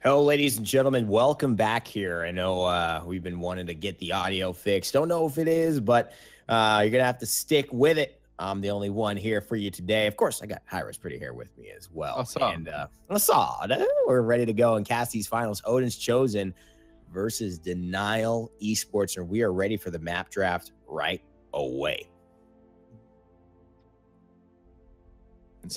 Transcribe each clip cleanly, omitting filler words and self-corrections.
Hello, ladies and gentlemen. Welcome back here. I know we've been wanting to get the audio fixed. Don't know if it is, but you're going to have to stick with it. I'm the only one here for you today. Of course, I got Hi-Rez pretty here with me as well. And we're ready to go in Cassie's finals. Odin's Chosen versus Denial Esports, and we are ready for the map draft right away.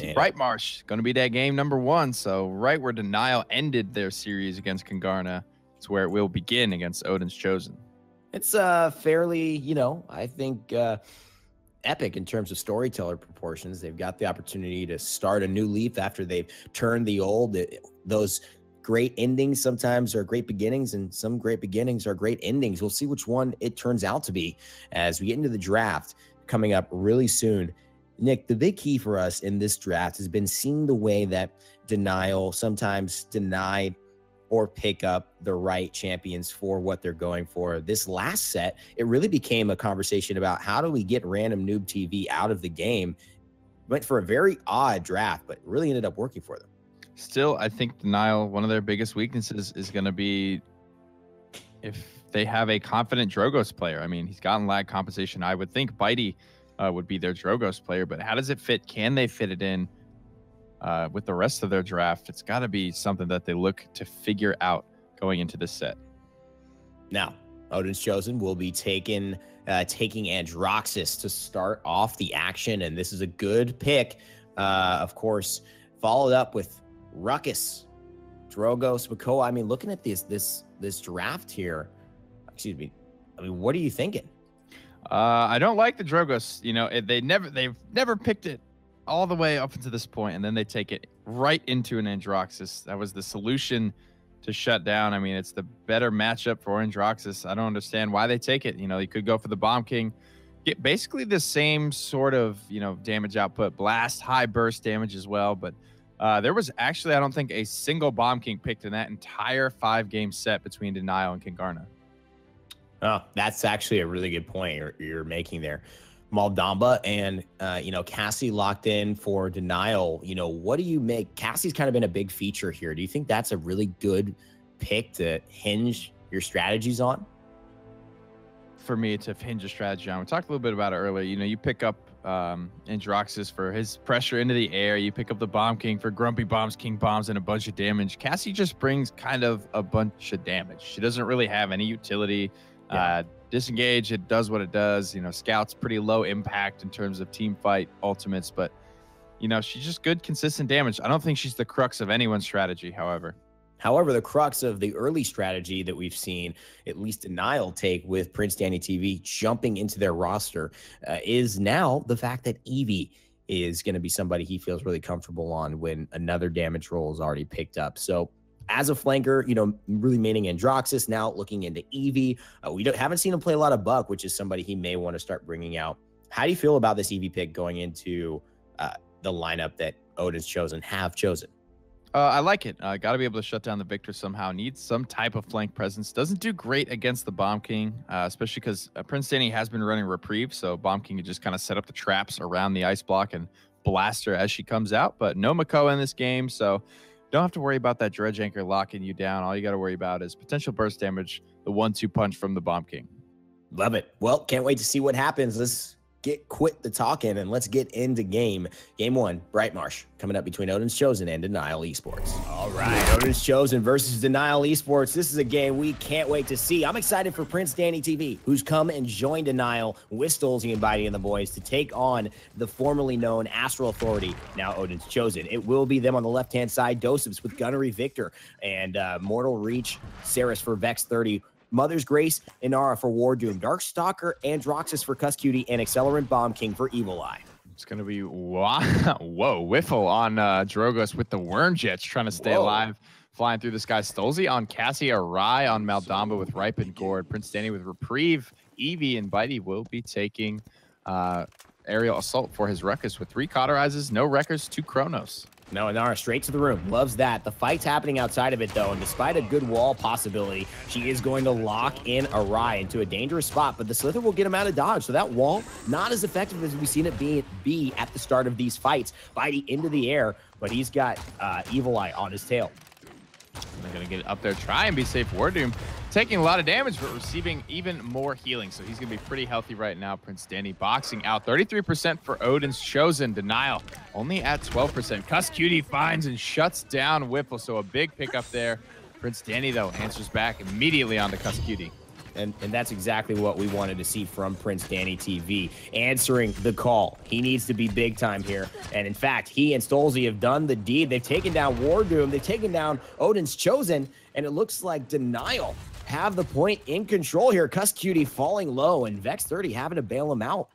And Bright Marsh going to be that game number 1. So right where Denial ended their series against Kungarna, it's where it will begin against Odin's Chosen. It's fairly, I think epic in terms of storyteller proportions. They've got the opportunity to start a new leaf after they've turned the old. Those great endings sometimes are great beginnings, and some great beginnings are great endings. We'll see which one it turns out to be as we get into the draft coming up really soon. Nick, the big key for us in this draft has been seeing the way that Denial sometimes deny or pick up the right champions for what they're going for. This last set, it really became a conversation about how do we get random noob TV out of the game. Went for a very odd draft, but really ended up working for them. Still, I think Denial, one of their biggest weaknesses is going to be if they have a confident Drogoz player. I mean, he's gotten lag compensation. I would think Bitey would be their Drogoz player, but how does it fit? Can they fit it in with the rest of their draft? It's got to be something that they look to figure out going into this set. Now, Odin's Chosen will be taking Androxus to start off the action, and this is a good pick. Of course, followed up with Ruckus, Drogoz, Makoa. I mean, looking at this draft here, excuse me. I mean, what are you thinking? I don't like the Drogoz. They've never picked it all the way up until this point, and then they take it right into an Androxus. That was the solution to shut down. I mean, it's the better matchup for Androxus. I don't understand why they take it. You could go for the Bomb King, get basically the same sort of damage output, blast, high burst damage as well. But there was actually, I don't think, a single Bomb King picked in that entire 5-game set between Denial and Kungarna. Oh, that's actually a really good point you're making there. Maldamba and, Cassie locked in for Denial. What do you make? Cassie's kind of been a big feature here. Do you think that's a really good pick to hinge your strategies on? For me, to hinge a strategy on. We talked a little bit about it earlier. You pick up Androxus for his pressure into the air. You pick up the Bomb King for grumpy bombs, king bombs, and a bunch of damage. Cassie just brings kind of a bunch of damage. She doesn't really have any utility. Yeah. Disengage, it does what it does. Scout's pretty low impact in terms of team fight ultimates, but she's just good, consistent damage. I don't think she's the crux of anyone's strategy, however. The crux of the early strategy that we've seen, at least Denial take with PrinceDannyTV jumping into their roster, is now the fact that Evie is going to be somebody he feels really comfortable on when another damage roll is already picked up. So as a flanker, really meaning Androxus, now looking into Evie. We haven't seen him play a lot of Buck, which is somebody he may want to start bringing out. How do you feel about this Evie pick going into the lineup that Odin's Chosen have chosen? I like it. Got to be able to shut down the Victor somehow. Needs some type of flank presence. Doesn't do great against the Bomb King, especially because Prince Danny has been running Reprieve, so Bomb King can just kind of set up the traps around the ice block and blast her as she comes out. But no Makoa in this game, so don't have to worry about that Dredge Anchor locking you down. All you got to worry about is potential burst damage, the 1-2 punch from the Bomb King. Love it. Well, can't wait to see what happens. Let's quit the talking and let's get into game. Game 1, Bright Marsh, coming up between Odin's Chosen and Denial Esports. All right, Odin's Chosen versus Denial Esports. This is a game we can't wait to see. I'm excited for PrinceDannyTV, who's come and joined Denial with stolzey and Bitey and the boys to take on the formerly known Astral Authority, now Odin's Chosen. It will be them on the left-hand side, doesupz with Gunnery Victor and Mortal Reach, Saris for Vex 30, Mother's Grace, Inara for WarDoom, Darkstalker, Androxus for Kusqt, and Accelerant Bomb King for Evulli. It's going to be, whoa, Whiffle on Drogoz with the Worm Jets trying to stay alive, flying through the sky. stolzey on Cassie, Awry on Maldamba with Ripened Gourd, Prince Danny with Reprieve, Evie and Bitey will be taking Aerial Assault for his Ruckus with 3 Cauterizes, no Wreckers, 2 Chronos. No, Inara straight to the room. Loves that. The fight's happening outside of it, though, and despite a good wall possibility, she is going to lock in Awry into a dangerous spot, but the Slither will get him out of dodge, so that wall, not as effective as we've seen it be at the start of these fights. Bitey into the air, but he's got Evil Eye on his tail. they're going to get up there, try and be safe. WarDoom taking a lot of damage, but receiving even more healing. So he's going to be pretty healthy right now. PrinceDanny boxing out. 33% for Odin's Chosen. Denial only at 12%. Kusqt finds and shuts down Whiffle. So a big pickup there. PrinceDanny, though, answers back immediately onto Kusqt. And that's exactly what we wanted to see from PrinceDannyTV, answering the call. He needs to be big time here. And in fact, he and stolzey have done the deed. They've taken down WarDoom. They've taken down Odin's Chosen. And it looks like Denial have the point in control here. Kusqt falling low and Vex30 having to bail him out.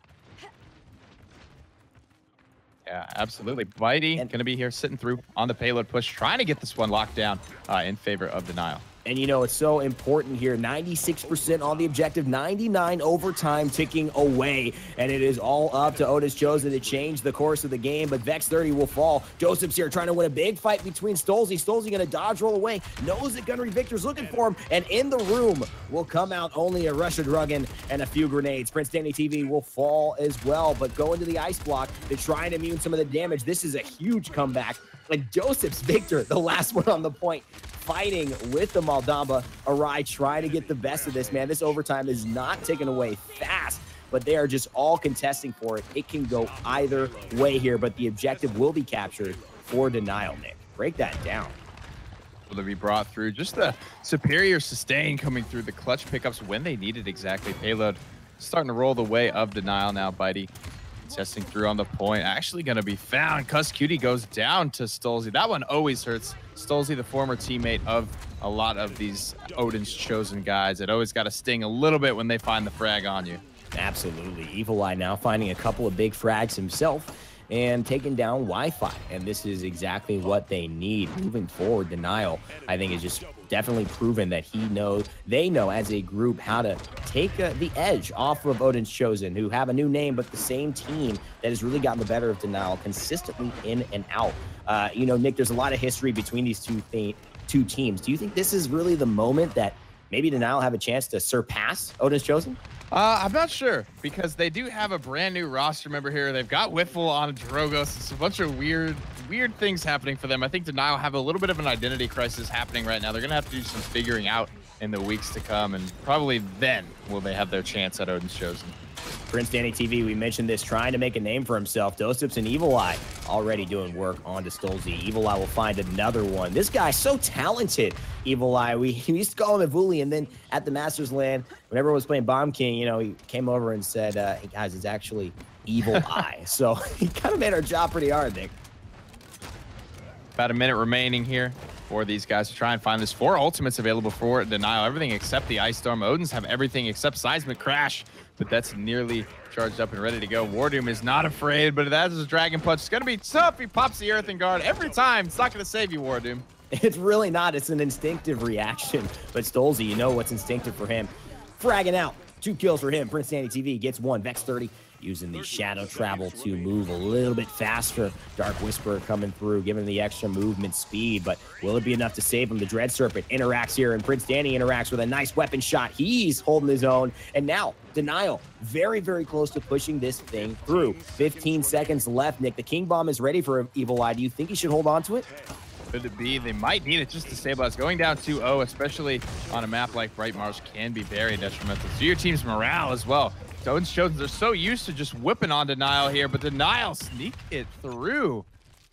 Yeah, absolutely. Bitey going to be here sitting through on the payload push, trying to get this one locked down in favor of Denial. And, you know, it's so important here. 96% on the objective, 99 overtime ticking away. And it is all up to Odin's Chosen to change the course of the game. But Vex30 will fall. doesupz here trying to win a big fight between stolzey. stolzey going to dodge roll away. Knows that Gunnery Victor's looking for him. And in the room will come out only a Russia Druggen and a few grenades. PrinceDannyTV will fall as well. But go into the ice block to try and immune some of the damage. This is a huge comeback. Like doesupz Victor, the last one on the point, fighting with the Moldamba. Awry trying to get the best of this, man. This overtime is not taken away fast, but they are just all contesting for it. It can go either way here, but the objective will be captured for Denial, Nick. Break that down. Will to be brought through. Just the superior sustain coming through the clutch pickups when they needed exactly. Payload starting to roll the way of Denial now. Bitey testing through on the point. Actually going to be found. Kusqt goes down to stolzey. That one always hurts. stolzey, the former teammate of a lot of these Odin's Chosen guys. It always got to sting a little bit when they find the frag on you. Absolutely. Evulli now finding a couple of big frags himself and taking down Wi-Fi. And this is exactly what they need moving forward. Denial, I think, is just definitely proven that they know as a group how to take the edge off of Odin's Chosen, who have a new name, but the same team that has really gotten the better of Denial consistently in and out. You know, Nick, there's a lot of history between these two teams. Do you think this is really the moment that maybe Denial have a chance to surpass Odin's Chosen? I'm not sure, because they do have a brand new roster member here. They've got Whiffle on Drogos. It's a bunch of weird things happening for them. I think Denial have a little bit of an identity crisis happening right now. They're going to have to do some figuring out in the weeks to come, and probably then will they have their chance at Odin's Chosen. PrinceDannyTV, we mentioned this, trying to make a name for himself. doesupz and Evulli already doing work on stolzey. Evulli will find another one. This guy's so talented, Evulli. We used to call him Evulli, and then at the Masters LAN, when everyone was playing Bomb King, you know, he came over and said, hey guys, it's actually Evulli. So he kind of made our job pretty hard, Nick. About a minute remaining here for these guys to try and find this. 4 ultimates available for Denial. Everything except the Ice Storm. Odins have everything except Seismic Crash, but that's nearly charged up and ready to go. WarDoom is not afraid, but that is a Dragon Punch. It's going to be tough. He pops the Earthen Guard every time. It's not going to save you, WarDoom. It's really not. It's an instinctive reaction. But stolzey, you know what's instinctive for him. Fragging out. 2 kills for him. PrinceDannyTV gets 1. Vex30 using the shadow travel to move a little bit faster. Dark Whisper coming through, giving the extra movement speed, but will it be enough to save him? The Dread Serpent interacts here, and PrinceDanny interacts with a nice weapon shot. He's holding his own, and now Denial very, very close to pushing this thing through. 15 seconds left, Nick. The King Bomb is ready for Evulli. Do you think he should hold on to it? Could it be? They might need it just to stabilize. Going down 2-0, especially on a map like Bright Marsh, can be very detrimental to your team's morale as well. Odin's Chosen are so used to just whipping on Denial here, but Denial sneak it through.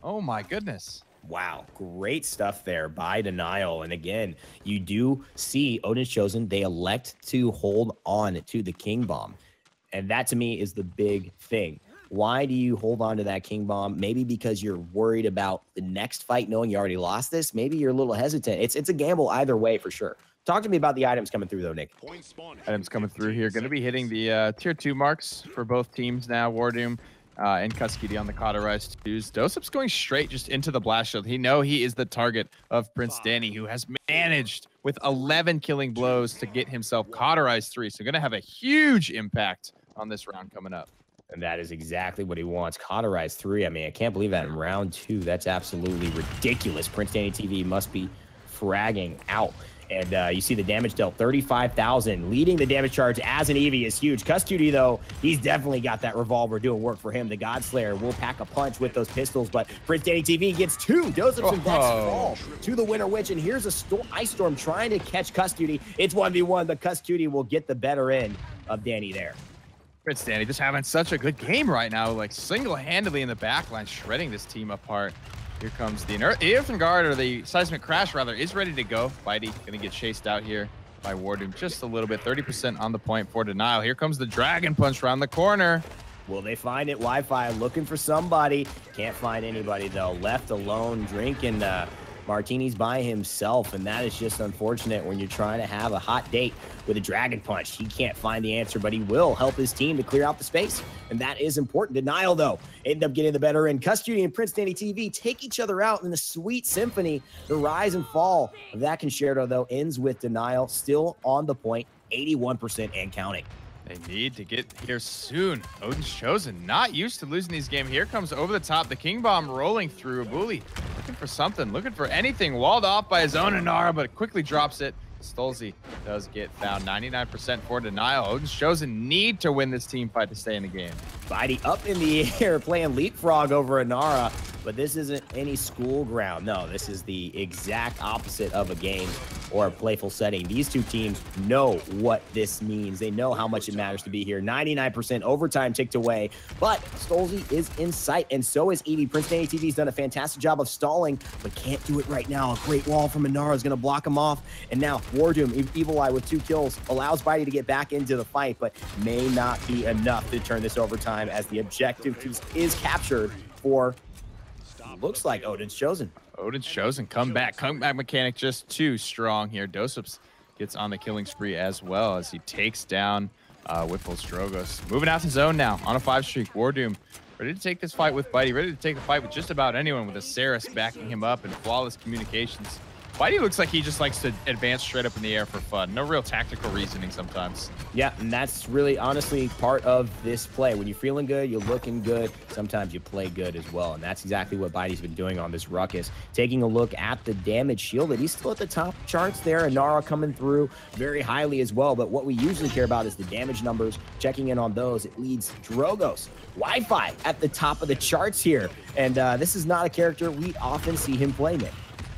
Oh my goodness. Wow, great stuff there by Denial. And again, you do see Odin's Chosen, they elect to hold on to the King Bomb. And that to me is the big thing. Why do you hold on to that King Bomb? Maybe because you're worried about the next fight, knowing you already lost this. Maybe you're a little hesitant. It's a gamble either way for sure. Talk to me about the items coming through, though, Nick. Items coming through here. Going to be hitting the tier 2 marks for both teams now. WarDoom and Kusqt on the Hi-Rez 2s. doesupz going straight just into the blast shield. He is the target of PrinceDanny, who has managed with 11 killing blows to get himself Hi-Rez 3. So going to have a huge impact on this round coming up. And that is exactly what he wants. Hi-Rez 3. I mean, I can't believe that in round 2. That's absolutely ridiculous. PrinceDannyTV must be fragging out. And you see the damage dealt, 35,000. Leading the damage charge as an Eevee is huge. Kusqt, though, he's definitely got that revolver doing work for him. The Godslayer will pack a punch with those pistols, but PrinceDannyTV gets two. doesupz and Vex fall to the Winter Witch, and here's a Ice Storm trying to catch Kusqt. It's 1v1, but Kusqt will get the better end of Danny there. PrinceDanny just having such a good game right now, like single-handedly in the backline, shredding this team apart. Here comes the Earthen Guard, or the Seismic Crash, rather, is ready to go. Bitey going to get chased out here by WarDoom just a little bit. 30% on the point for denial. Here comes the Dragon Punch around the corner. Will they find it? Wi-Fi looking for somebody. Can't find anybody, though. Left alone, drinking martinis by himself, and that is just unfortunate when you're trying to have a hot date with a Dragon Punch. He can't find the answer, but he will help his team to clear out the space, and that is important. Denial, though, end up getting the better end. Kusqt and PrinceDannyTV take each other out in a sweet symphony. The rise and fall of that concerto, though, ends with Denial still on the point, 81% and counting. They need to get here soon. Odin's Chosen, not used to losing these games. Here comes over the top, the King Bomb rolling through. Evulli looking for something, looking for anything. Walled off by his own Inara, but quickly drops it. Stolzey does get found. 99% for denial. Odin's Chosen need to win this team fight to stay in the game. Bitey up in the air playing leapfrog over Inara, but this isn't any school ground. No, this is the exact opposite of a game or a playful setting. These two teams know what this means. They know how much it matters to be here. 99% overtime ticked away, but Stolzey is in sight, and so is Eevee. PrinceDannyTV's done a fantastic job of stalling, but can't do it right now. A great wall from Inara is going to block him off, and now WarDoom, Evulli with 2 kills, allows Bitey to get back into the fight, but may not be enough to turn this overtime as the objective is captured for, looks like, Odin's Chosen. Odin's Chosen, comeback mechanic just too strong here. doesupz gets on the killing spree as well as he takes down Whiffle's Drogos. Moving out to zone now on a 5 streak. WarDoom ready to take this fight with Bitey, ready to take the fight with just about anyone, with a Saris backing him up and flawless communications. Bitey looks like he just likes to advance straight up in the air for fun. No real tactical reasoning sometimes. Yeah, and that's really, honestly, part of this play. When you're feeling good, you're looking good, sometimes you play good as well. And that's exactly what Bitey's been doing on this ruckus. Taking a look at the damage shielded. He's still at the top charts there. Inara coming through very highly as well. But what we usually care about is the damage numbers. Checking in on those, it leads Drogos. Wi-Fi at the top of the charts here. And this is not a character we often see him play, Nick.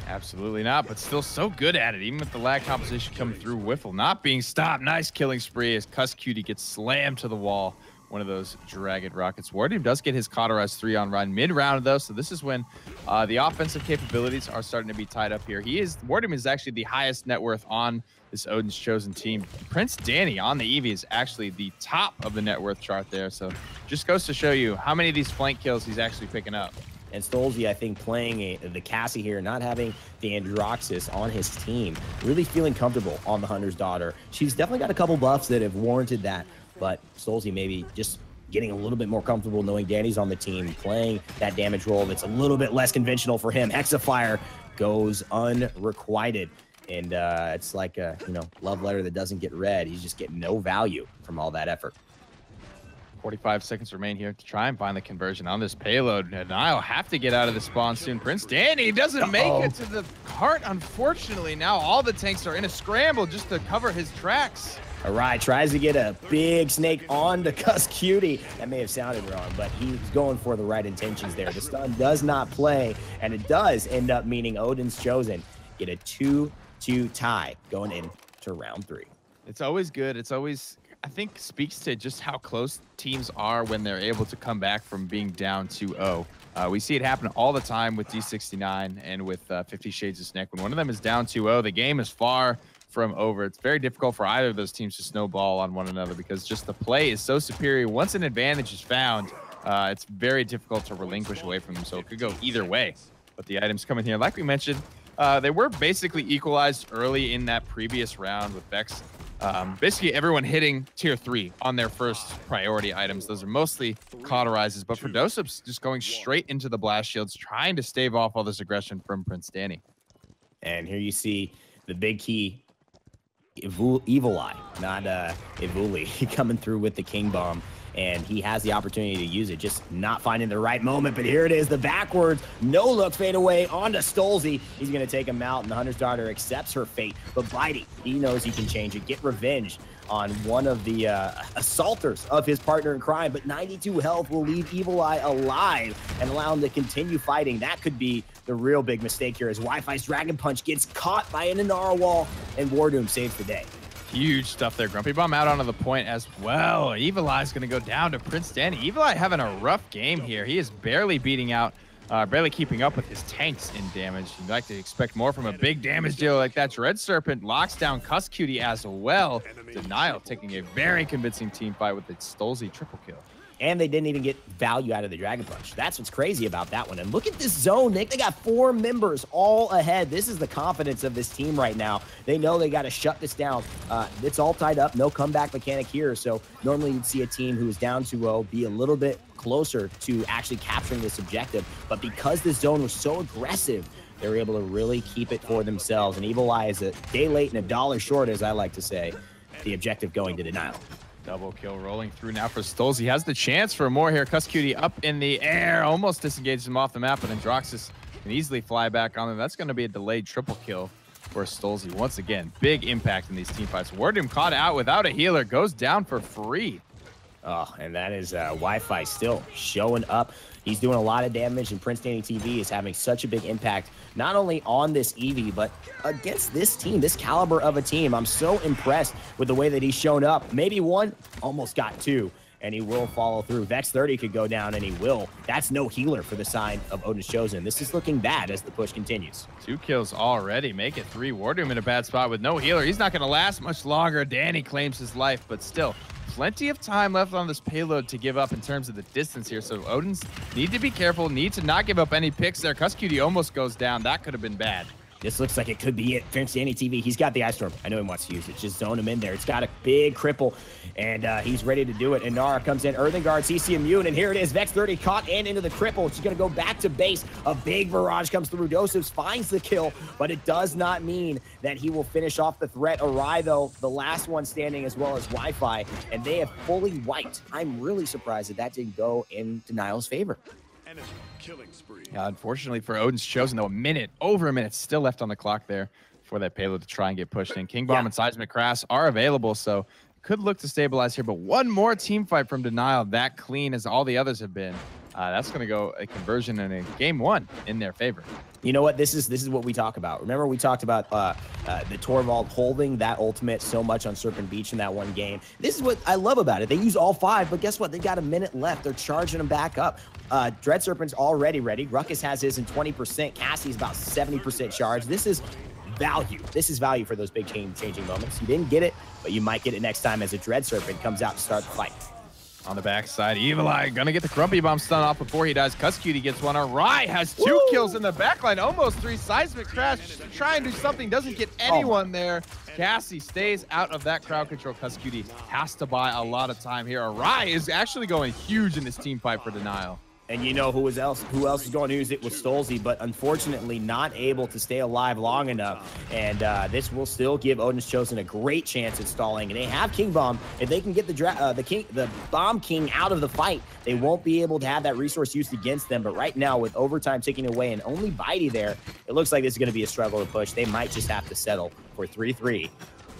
Absolutely not, but still so good at it, even with the lag composition coming through. Whiffle not being stopped. Nice killing spree as Kusqt gets slammed to the wall. One of those dragon rockets. WarDoom does get his cauterized 3 on run mid-round, though, so this is when the offensive capabilities are starting to be tied up here. WarDoom is actually the highest net worth on this Odin's Chosen team. PrinceDanny on the Eevee is actually the top of the net worth chart there, so just goes to show you how many of these flank kills he's actually picking up. And Stolzey, I think, playing the Cassie here, not having the Androxus on his team, really feeling comfortable on the Hunter's Daughter. She's definitely got a couple buffs that have warranted that, but Stolzey maybe just getting a little bit more comfortable knowing Danny's on the team, playing that damage role that's a little bit less conventional for him. Hexafire goes unrequited. And it's like a, love letter that doesn't get read. He's just getting no value from all that effort. 45 seconds remain here to try and find the conversion on this payload. And I'll have to get out of the spawn soon. PrinceDanny doesn't make it to the cart, unfortunately. Now all the tanks are in a scramble just to cover his tracks. Awry tries to get a big snake on to Kusqt. That may have sounded wrong, but he's going for the right intentions there. The stun does not play, and it does end up meaning Odin's Chosen get a 2-2 tie going into round 3. It's always good. It's always, I think, speaks to just how close teams are when they're able to come back from being down 2-0. We see it happen all the time with D69 and with 50 Shades of Snake. When one of them is down 2-0, the game is far from over. It's very difficult for either of those teams to snowball on one another because just the play is so superior. Once an advantage is found, it's very difficult to relinquish away from them. So it could go either way. But the items coming here, like we mentioned, they were basically equalized early in that previous round with Vex. Basically everyone hitting tier 3 on their first priority items. Those are mostly cauterizes, but for doesupz, just going straight into the blast shields, trying to stave off all this aggression from PrinceDanny. And here you see the big key, Evulli, not Evulli, coming through with the King Bomb. and he has the opportunity to use it, just not finding the right moment. But here it is, the backwards, no look fade away onto stolzey. He's going to take him out, and the Hunter's Daughter accepts her fate. But Bitey, he knows he can change it, get revenge on one of the assaulters of his partner in crime, but 92 health will leave Evulli alive and allow him to continue fighting. That could be the real big mistake here, as Wi-Fi's Dragon Punch gets caught by an Inara wall, and WarDoom saves the day. Huge stuff there. Grumpy Bomb out onto the point as well. Evulli is going to go down to Prince Danny. Evulli having a rough game here. He is barely beating out, barely keeping up with his tanks in damage. You'd like to expect more from a big damage dealer like that. Dread Serpent locks down Kusqt as well. Denial taking a very convincing team fight with its stolzey triple kill. And they didn't even get value out of the Dragon Punch. That's what's crazy about that one. And look at this zone, Nick. They got 4 members all ahead. This is the confidence of this team right now. They know they got to shut this down. It's all tied up. No comeback mechanic here. So normally you'd see a team who is down 2-0 be a little bit closer to actually capturing this objective. But because this zone was so aggressive, they were able to really keep it for themselves. And Evulli is a day late and a dollar short, as I like to say. The objective going to Denial. Double kill rolling through now for stolzey. Has the chance for more here. Kusqt up in the air, almost disengages him off the map, but then Droxus can easily fly back on him. That's going to be a delayed triple kill for stolzey. Once again, big impact in these team fights. WarDoom caught out without a healer, goes down for free. Oh, and that is Wi-Fi still showing up. He's doing a lot of damage, and PrinceDannyTV is having such a big impact, not only on this Eevee, but against this team, this caliber of a team. I'm so impressed with the way that he's shown up. Maybe one, almost got 2, and he will follow through. Vex 30 could go down, and he will. That's no healer for the side of Odin's Chosen. This is looking bad as the push continues. 2 kills already, make it 3. WarDoom in a bad spot with no healer. He's not going to last much longer. Danny claims his life, but still, plenty of time left on this payload to give up in terms of the distance here. So Odin's need to be careful, need to not give up any picks there. Kusqt almost goes down. That could have been bad. This looks like it could be it. PrinceDannyTV, he's got the Ice Storm. I know he wants to use it. Just zone him in there. It's got a big cripple, and he's ready to do it. And Nara comes in. Earthen Guard, CC immune, and here it is. Vex 30 caught and into the cripple. She's going to go back to base. A big barrage comes through. doesupz finds the kill, but it does not mean that he will finish off the threat. Awry, though, the last one standing, as well as Wi-Fi, and they have fully wiped. I'm really surprised that that didn't go in Denial's favor. Killing spree. Yeah, unfortunately for Odin's Chosen, though, over a minute still left on the clock there for that payload to try and get pushed in. King Bomb and Seismic Crash are available, so could look to stabilize here, but one more team fight from Denial, that clean as all the others have been. That's going to go a conversion and a game 1 in their favor. You know what? This is what we talk about. Remember, we talked about the Torvald holding that ultimate so much on Serpent Beach in that one game. This is what I love about it. They use all 5, but guess what? They got a minute left. They're charging them back up. Dread Serpent's already ready. Ruckus has his in 20%. Cassie's about 70% charged. This is value. This is value for those big game-changing moments. You didn't get it, but you might get it next time as a Dread Serpent comes out to start the fight. On the backside, Evulli gonna get the Grumpy Bomb stun off before he dies. Kusqt gets one. Awry has 2 kills in the backline, almost 3. Seismic Crash, try and do something, doesn't get anyone there. Cassie stays out of that crowd control. Kusqt has to buy a lot of time here. Awry is actually going huge in this team fight for Denial. And you know who else is going to use it with stolzey, but unfortunately not able to stay alive long enough. And this will still give Odin's Chosen a great chance at stalling. And they have King Bomb. If they can get the Bomb King out of the fight, they won't be able to have that resource used against them. But right now, with overtime ticking away and only Bitey there, it looks like this is going to be a struggle to push. They might just have to settle for 3-3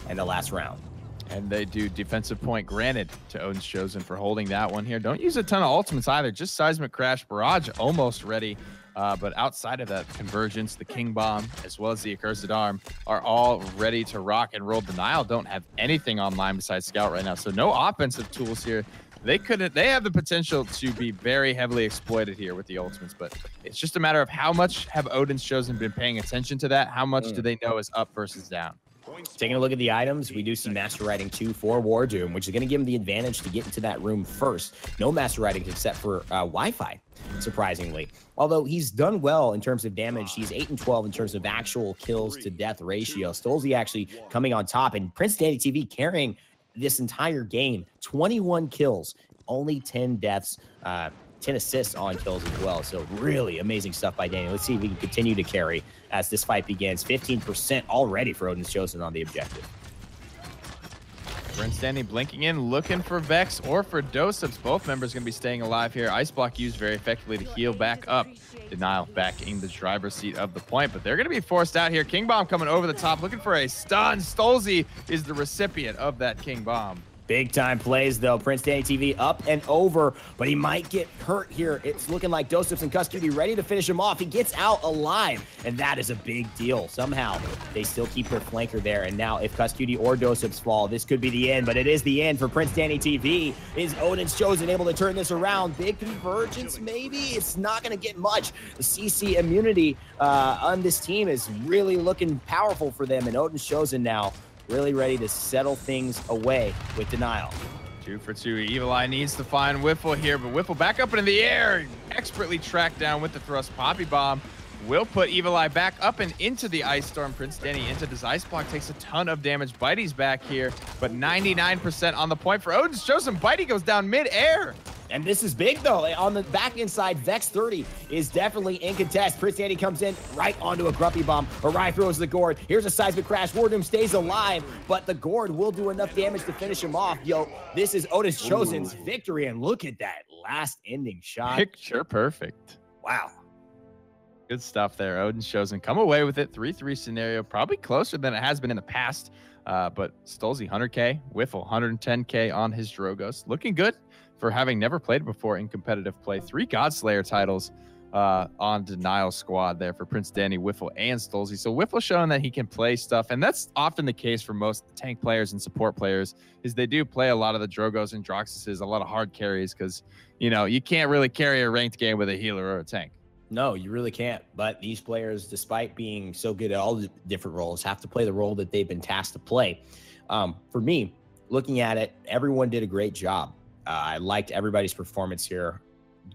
in the last round. And they do. Defensive point granted to Odin's Chosen for holding that one here. Don't use a ton of ultimates either. Just Seismic Crash. Barrage almost ready. But outside of that, Convergence, the King Bomb, as well as the Accursed Arm are all ready to rock and roll. Denial don't have anything online besides Scout right now. So no offensive tools here. They have the potential to be very heavily exploited here with the ultimates, but it's just a matter of how much have Odin's Chosen been paying attention to that? How much do they know is up versus down? Taking a look at the items, we do see Master Writing 2 for WarDoom, which is going to give him the advantage to get into that room first. No Master Writing except for Wi-Fi, surprisingly. Although he's done well in terms of damage, he's 8 and 12 in terms of actual kills to death ratio. stolzey actually coming on top, and PrinceDannyTV carrying this entire game. 21 kills, only 10 deaths, 10 assists on kills as well. So really amazing stuff by Danny. Let's see if we can continue to carry as this fight begins. 15% already for Odin's Chosen on the objective. PrinceDanny blinking in, looking for Vex or for doesupz. Both members going to be staying alive here. Ice Block used very effectively to heal back up. Denial back in the driver's seat of the point, but they're going to be forced out here. King Bomb coming over the top, looking for a stun. stolzey is the recipient of that King Bomb. Big time plays though. PrinceDannyTV up and over, but he might get hurt here. It's looking like doesupz and Kusqt ready to finish him off. He gets out alive, and that is a big deal. Somehow they still keep their flanker there, and now if Kusqt or doesupz fall, this could be the end, but it is the end for PrinceDannyTV. Is Odin's Chosen able to turn this around? Big convergence, maybe? It's not going to get much. The CC immunity on this team is really looking powerful for them, and Odin's Chosen now really ready to settle things away with Denial. 2 for 2. Evulli needs to find Wiffle here, but Wiffle back up into the air, expertly tracked down with the thrust. Poppy Bomb will put Evulli back up and into the Ice Storm. PrinceDanny into this Ice Block, takes a ton of damage. Bitey's back here, but 99% on the point for Odin's Chosen. Bitey goes down mid-air. And this is big, though. On the back inside, Vex 30 is definitely in contest. PrinceDanny comes in right onto a Grumpy Bomb. Awry throws the gourd. Here's a seismic crash. WarDoom stays alive, but the gourd will do enough damage to finish him off. Yo, this is Odin's Chosen's victory, and look at that last ending shot. Picture perfect. Wow. Good stuff there. Odin's Chosen come away with it. 3-3 scenario, probably closer than it has been in the past. But stolzey 100K, Wiffle 110K on his Drogos. Looking good for having never played before in competitive play. 3 Godslayer titles on Denial squad there for PrinceDanny, Wiffle, and stolzey. So Wiffle showing that he can play stuff, and that's often the case for most tank players and support players, is they do play a lot of the Drogos and Droxuses, a lot of hard carries, because, you know, you can't really carry a ranked game with a healer or a tank. No, you really can't. But these players, despite being so good at all the different roles, have to play the role that they've been tasked to play. For me, looking at it, everyone did a great job. I liked everybody's performance here.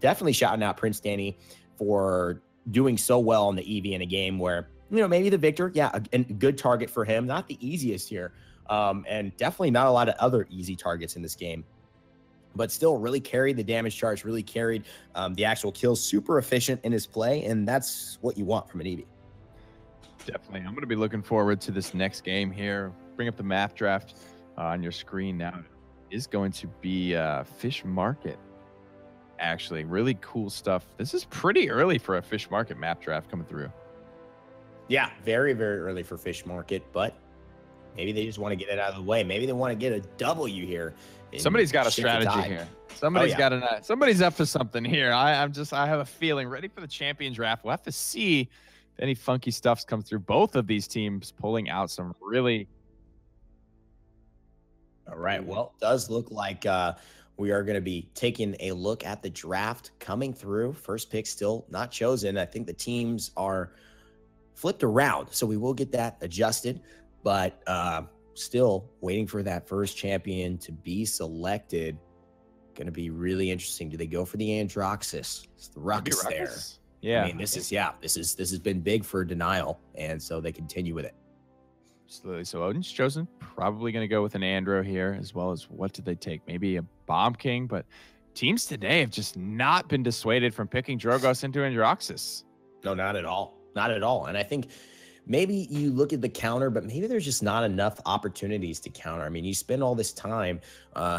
Definitely shouting out PrinceDanny for doing so well on the EV in a game where, you know, maybe the victor, yeah, a good target for him. Not the easiest here. And definitely not a lot of other easy targets in this game. But still really carried the damage charge, really carried the actual kills, super efficient in his play, and that's what you want from an EV. Definitely. I'm going to be looking forward to this next game here. Bring up the map draft on your screen now. It is going to be Fish Market. Actually, really cool stuff. This is pretty early for a Fish Market map draft coming through. Yeah, very, very early for Fish Market, but maybe they just want to get it out of the way. Maybe they want to get a W here. Somebody's got a strategy here. Somebody's got a somebody's up for something here. I have a feeling ready for the champion draft. We'll have to see if any funky stuff's come through. Both of these teams pulling out some really. All right. Well, it does look like we are going to be taking a look at the draft coming through. First pick still not chosen. I think the teams are flipped around, so we will get that adjusted. But still waiting for that first champion to be selected. Going to be really interesting. Do they go for the Androxus? It's the Ruckus there. Yeah. I mean, this has been big for Denial, and so they continue with it. Absolutely. So Odin's Chosen, probably going to go with an Andro here, as well as what did they take? Maybe a Bomb King, but teams today have just not been dissuaded from picking Drogos into Androxus. No, not at all. Not at all. And I think maybe you look at the counter, but maybe there's just not enough opportunities to counter. I mean, you spend all this time,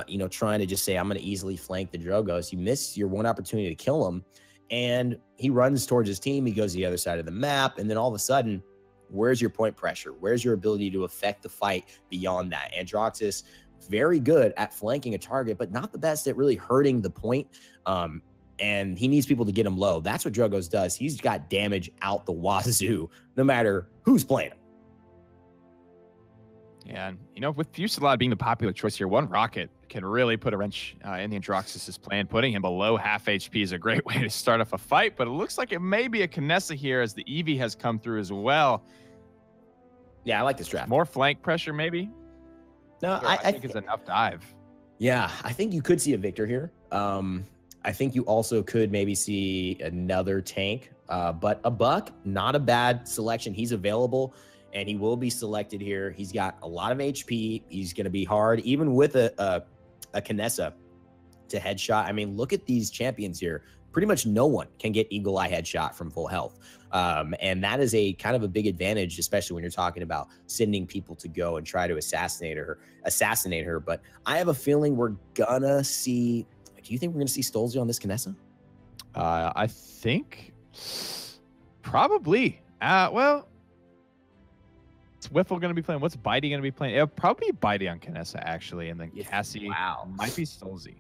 you know, trying to just say, I'm going to easily flank the Drogos. You miss your one opportunity to kill him, and he runs towards his team. He goes to the other side of the map, and then all of a sudden, where's your point pressure? Where's your ability to affect the fight beyond that? Androxus, very good at flanking a target, but not the best at really hurting the point. And he needs people to get him low. That's what Drogos does. He's got damage out the wazoo, no matter who's playing him. Yeah, and, you know, with Fusilade being the popular choice here, one rocket can really put a wrench in the Androxus's plan. Putting him below half HP is a great way to start off a fight, but it looks like it may be a Kinessa here as the Eevee has come through as well. Yeah, I like this draft. More flank pressure, maybe? No, I think it's enough dive. Yeah, I think you could see a Victor here. I think you also could maybe see another tank, but a Buck, not a bad selection. He's available, and he will be selected here. He's got a lot of HP. He's going to be hard, even with a Kinessa to headshot. I mean, look at these champions here. pretty much no one can get Eagle Eye headshot from full health. And that is a kind of a big advantage, especially when you're talking about sending people to go and try to assassinate her. But I have a feeling we're gonna see. Do you think we're gonna see stolzey on this Kinessa? I think probably. Well, what's Wiffle going to be playing? What's Bitey going to be playing? It'll probably be Bitey on Kinessa, actually, and then Cassie might be stolzey.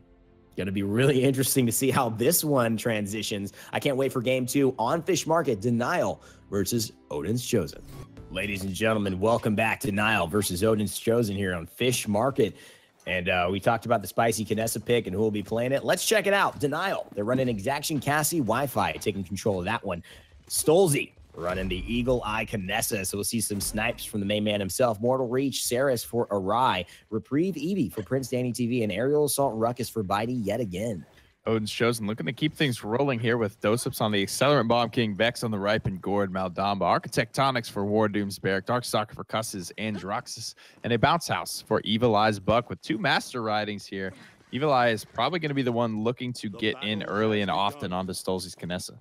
Going to be really interesting to see how this one transitions. I can't wait for game 2 on Fish Market. Denial versus Odin's Chosen. Ladies and gentlemen, welcome back to Denial versus Odin's Chosen here on Fish Market. And we talked about the spicy Kinessa pick and who will be playing it. Let's check it out. Denial, they're running Exaction Cassie Wi-Fi, taking control of that one. stolzey running the Eagle Eye Kinessa, so we'll see some snipes from the main man himself. Mortal Reach, Saris for Awry, Reprieve Evie for PrinceDannyTV, and Aerial Assault Ruckus for Bitey yet again. Odin's Chosen looking to keep things rolling here with doesupz on the Accelerant Bomb King, Vex on the Ripen Gourd, Maldamba, Architectonics for WarDoom's Barrack, Darkstalker for Cus's Androxus, and a Bounce House for Evil Eye's Buck with 2 Master Ridings here. Evil Eye is probably going to be the one looking to get in early and often onto stolzey's Kinessa.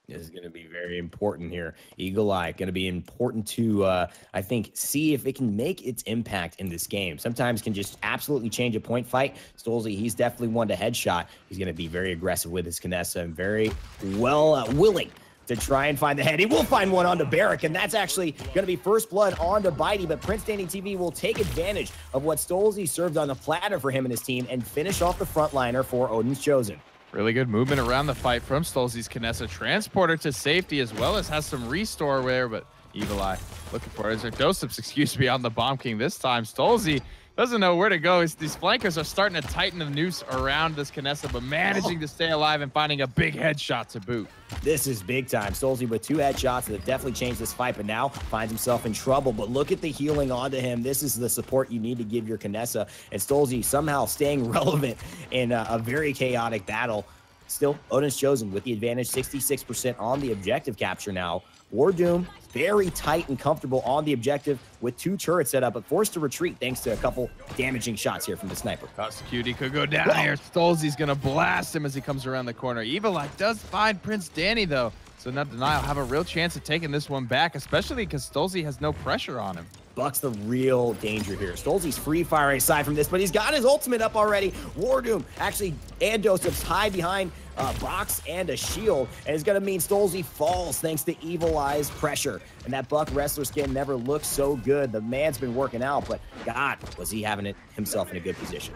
This is going to be very important here. Eagle Eye going to be important to, I think, see if it can make its impact in this game. Sometimes can just absolutely change a point fight. stolzey, he's definitely one to headshot. He's going to be very aggressive with his Kinessa and very willing to try and find the head. He will find one onto Barrack, and that's actually going to be first blood onto Bitey, but PrinceDannyTV will take advantage of what stolzey served on the platter for him and his team and finish off the frontliner for Odin's Chosen. Really good movement around the fight from stolzey's Kinessa. Transporter to safety as well as has some restore there, but Evil Eye looking for it. Is there doesupz, excuse me, on the Bomb King this time. stolzey doesn't know where to go. These flankers are starting to tighten the noose around this Kinessa, but managing to stay alive and finding a big headshot to boot. This is big time. stolzey with 2 headshots that definitely changed this fight, but now finds himself in trouble. But look at the healing onto him. This is the support you need to give your Kinessa, and stolzey somehow staying relevant in a very chaotic battle. Still, Odin's Chosen with the advantage, 66% on the objective capture now. WarDoom very tight and comfortable on the objective with 2 turrets set up, but forced to retreat thanks to a couple damaging shots here from the sniper. Kusqt could go down here. stolzey's going to blast him as he comes around the corner. Evil Eye does find Prince Danny, though. So now Denial have a real chance of taking this one back, especially because stolzey has no pressure on him. Buck's the real danger here. stolzey's free firing aside from this, but he's got his ultimate up already. WarDoom actually and doesupz hide behind box and a shield, and it's going to mean stolzey falls thanks to Evil Eye's pressure. And that Buck wrestler skin never looked so good. The man's been working out, but God, was he having it himself in a good position.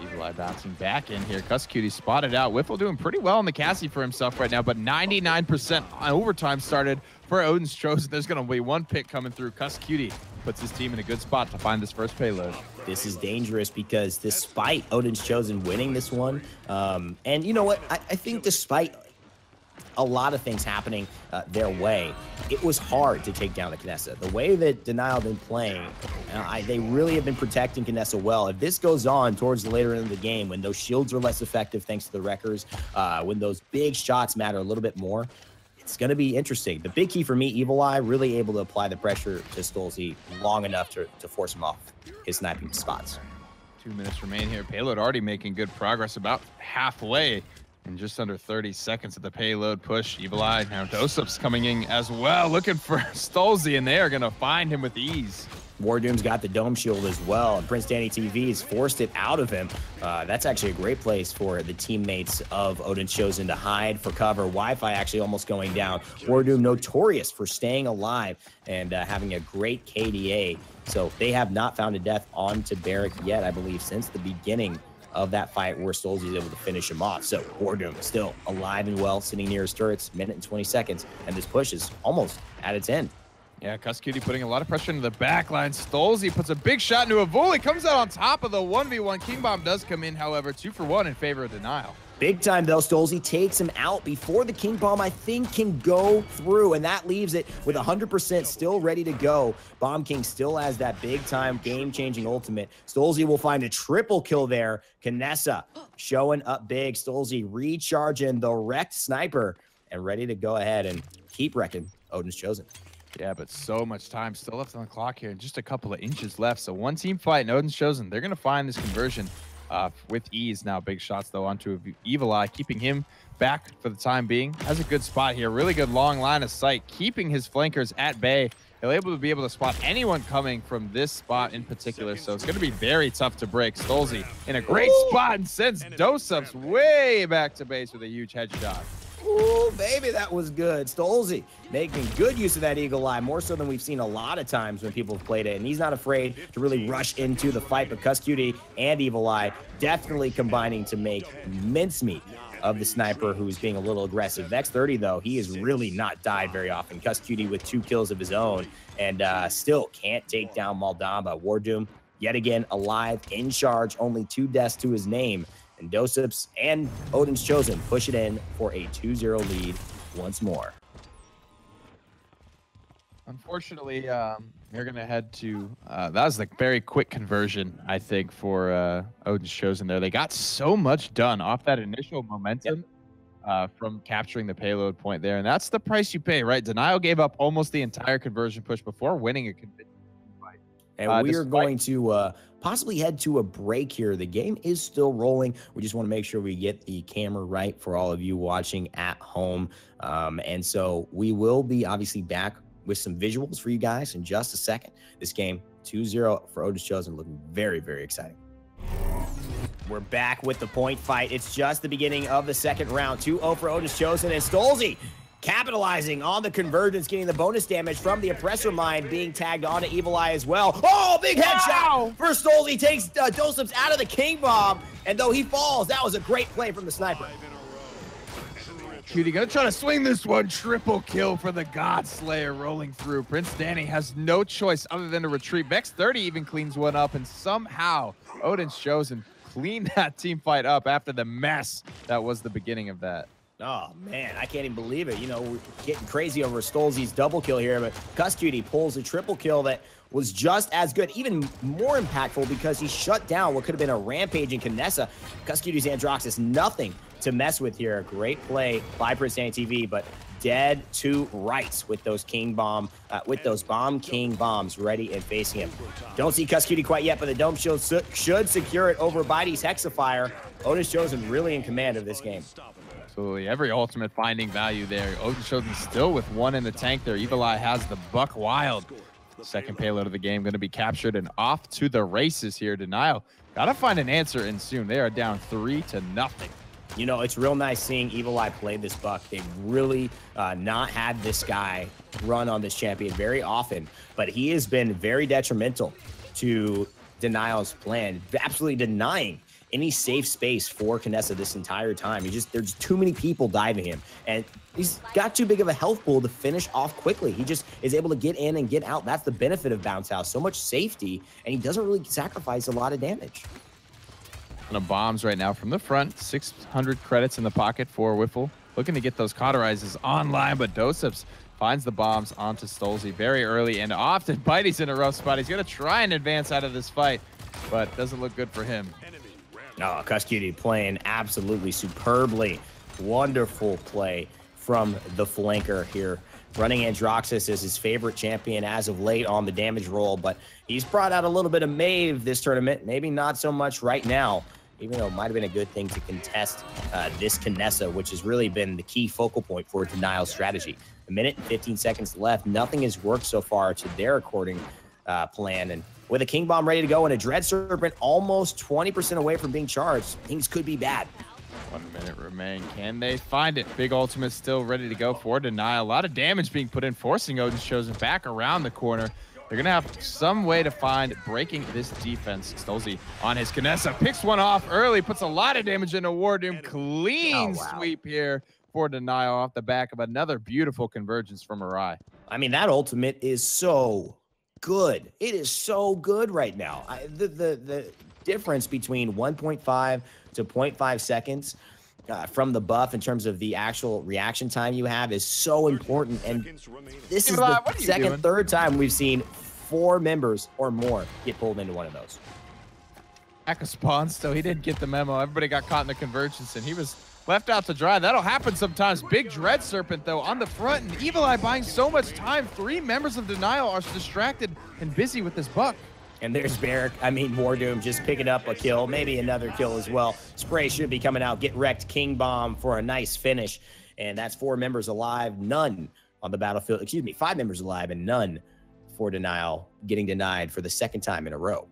Evil Eye bouncing back in here. Kusqt spotted out. Wiffle doing pretty well in the Cassie for himself right now, but 99% overtime started for Odin's Chosen. There's going to be 1 pick coming through. Kusqt puts his team in a good spot to find this first payload. This is dangerous because despite Odin's Chosen winning this one, and you know what, I think despite a lot of things happening their way, it was hard to take down the Kinessa. The way that Denial have been playing, they really have been protecting Kinessa well. If this goes on towards the later end of the game, when those shields are less effective thanks to the wreckers, when those big shots matter a little bit more, it's going to be interesting. The big key for me, Evil Eye really able to apply the pressure to stolzey long enough to force him off his sniping spots. 2 minutes remain here. Payload already making good progress, about halfway in just under 30 seconds of the payload push. Evil Eye, now doesupz coming in as well, looking for stolzey, and they are going to find him with ease. WarDoom's got the dome shield as well, and PrinceDannyTV has forced it out of him. That's actually a great place for the teammates of Odin's Chosen to hide for cover. Wi-Fi actually almost going down. WarDoom notorious for staying alive and having a great KDA. So they have not found a death onto Barrack yet, I believe, since the beginning of that fight where stolzey is able to finish him off. So WarDoom still alive and well, sitting near his turrets, minute and 20 seconds, and this push is almost at its end. Yeah, Kusqt putting a lot of pressure into the back line. stolzey puts a big shot into Evulli, comes out on top of the 1v1. King Bomb does come in, however, 2 for 1 in favor of Denial. Big time, though. stolzey takes him out before the King Bomb, I think, can go through, and that leaves it with 100% still ready to go. Bomb King still has that big-time, game-changing ultimate. stolzey will find a triple kill there. Kinessa showing up big. stolzey recharging the wrecked sniper and ready to go ahead and keep wrecking Odin's Chosen. Yeah, but so much time still left on the clock here, and just a couple of inches left. So 1 team fight, and Odin's Chosen, they're going to find this conversion. with ease now. Big shots, though, onto Evulli, keeping him back for the time being. Has a good spot here. Really good long line of sight, keeping his flankers at bay. He'll be able to spot anyone coming from this spot in particular, so it's going to be very tough to break. stolzey in a great spot and sends doesupz way back to base with a huge headshot. Oh, baby, that was good. stolzey making good use of that eagle eye, more so than we've seen a lot of times when people have played it. And he's not afraid to really rush into the fight. But Kusqt and Evulli definitely combining to make mincemeat of the sniper who's being a little aggressive. Vex30, though, he has really not died very often. Kusqt with 2 kills of his own and still can't take down Maldamba. WarDoom, yet again, alive, in charge, only 2 deaths to his name. And doesupz and Odin's Chosen push it in for a 2-0 lead once more. Unfortunately, they're going to head to... that was a very quick conversion, I think, for Odin's Chosen there. They got so much done off that initial momentum from capturing the payload point there. And that's the price you pay, right? Denial gave up almost the entire conversion push before winning a convincing fight. And we are going to possibly head to a break here. The game is still rolling. We just want to make sure we get the camera right for all of you watching at home. And so we will be obviously back with some visuals for you guys in just a second. This game, 2-0 for Odin's Chosen, looking very, very exciting. We're back with the point fight. It's just the beginning of the second round. 2-0 for Odin's Chosen, and stolzey capitalizing on the convergence, getting the bonus damage from the oppressor mine being tagged onto Evulli as well. Oh, big headshot for stolzey, takes doesupz out of the king bomb, and though he falls, that was a great play from the sniper. Cutie gonna try to swing this one. Triple kill for the God Slayer rolling through. Prince Danny has no choice other than to retreat. Vex30 even cleans one up, and somehow Odin's Chosen cleaned that team fight up after the mess that was the beginning of that. Oh, man, I can't even believe it. You know, we're getting crazy over stolzey's double kill here, but Kusqt pulls a triple kill that was just as good, even more impactful because he shut down what could have been a rampaging Kinessa. Kusqt's Androxus, nothing to mess with here. Great play by PrinceDannyTV, but dead to rights with those king bomb, with those bomb king bombs ready and facing him. Don't see Kusqt quite yet, but the dome shield should secure it over Bitey's Hexafire. Odin's Chosen really in command of this game. Absolutely, every ultimate finding value there. Odin's Chosen still with 1 in the tank there. Evulli has the buck wild. Second payload of the game going to be captured and off to the races here. Denial gotta find an answer in soon. They are down 3-0. You know, it's real nice seeing Evulli play this buck. They've really not had this guy run on this champion very often, but he has been very detrimental to Denial's plan, absolutely denying any safe space for Kinessa this entire time. There's too many people diving him, and he's got too big of a health pool to finish off quickly. He just is able to get in and get out. That's the benefit of Bounce House. So much safety, and he doesn't really sacrifice a lot of damage. Bombs right now from the front. 600 credits in the pocket for Wiffle. Looking to get those cauterizes online, but doesupz finds the bombs onto stolzey very early and often. Bitey's in a rough spot. He's going to try and advance out of this fight, but doesn't look good for him. Oh, Kusqt playing absolutely superbly. Wonderful play from the flanker here. Running Androxus is his favorite champion as of late on the damage roll, but he's brought out a little bit of Mave this tournament. Maybe not so much right now, even though it might have been a good thing to contest this Kinessa, which has really been the key focal point for Denial's strategy. A minute and 15 seconds left. Nothing has worked so far to their according plan, and with a King Bomb ready to go and a Dread Serpent almost 20% away from being charged, things could be bad. 1 minute remain. Can they find it? Big ultimate still ready to go for Denial. A lot of damage being put in, forcing Odin's Chosen back around the corner. They're going to have some way to find breaking this defense. stolzey on his Kinessa, picks one off early, puts a lot of damage into WarDoom. Clean sweep here for Denial off the back of another beautiful convergence from Awry. I mean, that ultimate is so good. It is so good right now. The difference between 1.5 to 0.5 seconds from the buff in terms of the actual reaction time you have is so important. And this is the third time we've seen 4 members or more get pulled into one of those. Back of spawn, so he didn't get the memo. Everybody got caught in the convergence, and he was left out to dry. That'll happen sometimes. Big Dread Serpent, though, on the front, and Evulli buying so much time. 3 members of Denial are distracted and busy with this buck. And there's Barrick. I mean, WarDoom just picking up a kill, maybe another kill as well. Spray should be coming out. Get wrecked. King Bomb for a nice finish. And that's 4 members alive, none on the battlefield. Excuse me, 5 members alive and none for Denial, getting denied for the 2nd time in a row.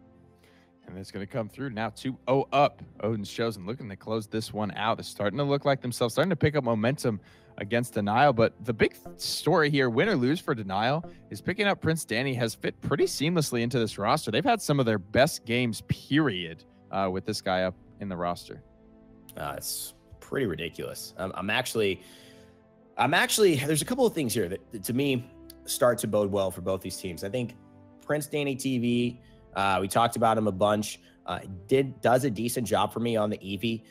And it's going to come through now 2-0 up. Odin's Chosen looking to close this one out. They're starting to look like themselves, starting to pick up momentum against Denial. But the big story here, win or lose for Denial, is picking up Prince Danny has fit pretty seamlessly into this roster. They've had some of their best games, period, with this guy up in the roster. It's pretty ridiculous. I'm actually, there's a couple of things here that to me start to bode well for both these teams. I think PrinceDannyTV, we talked about him a bunch, does a decent job for me on the Eevee.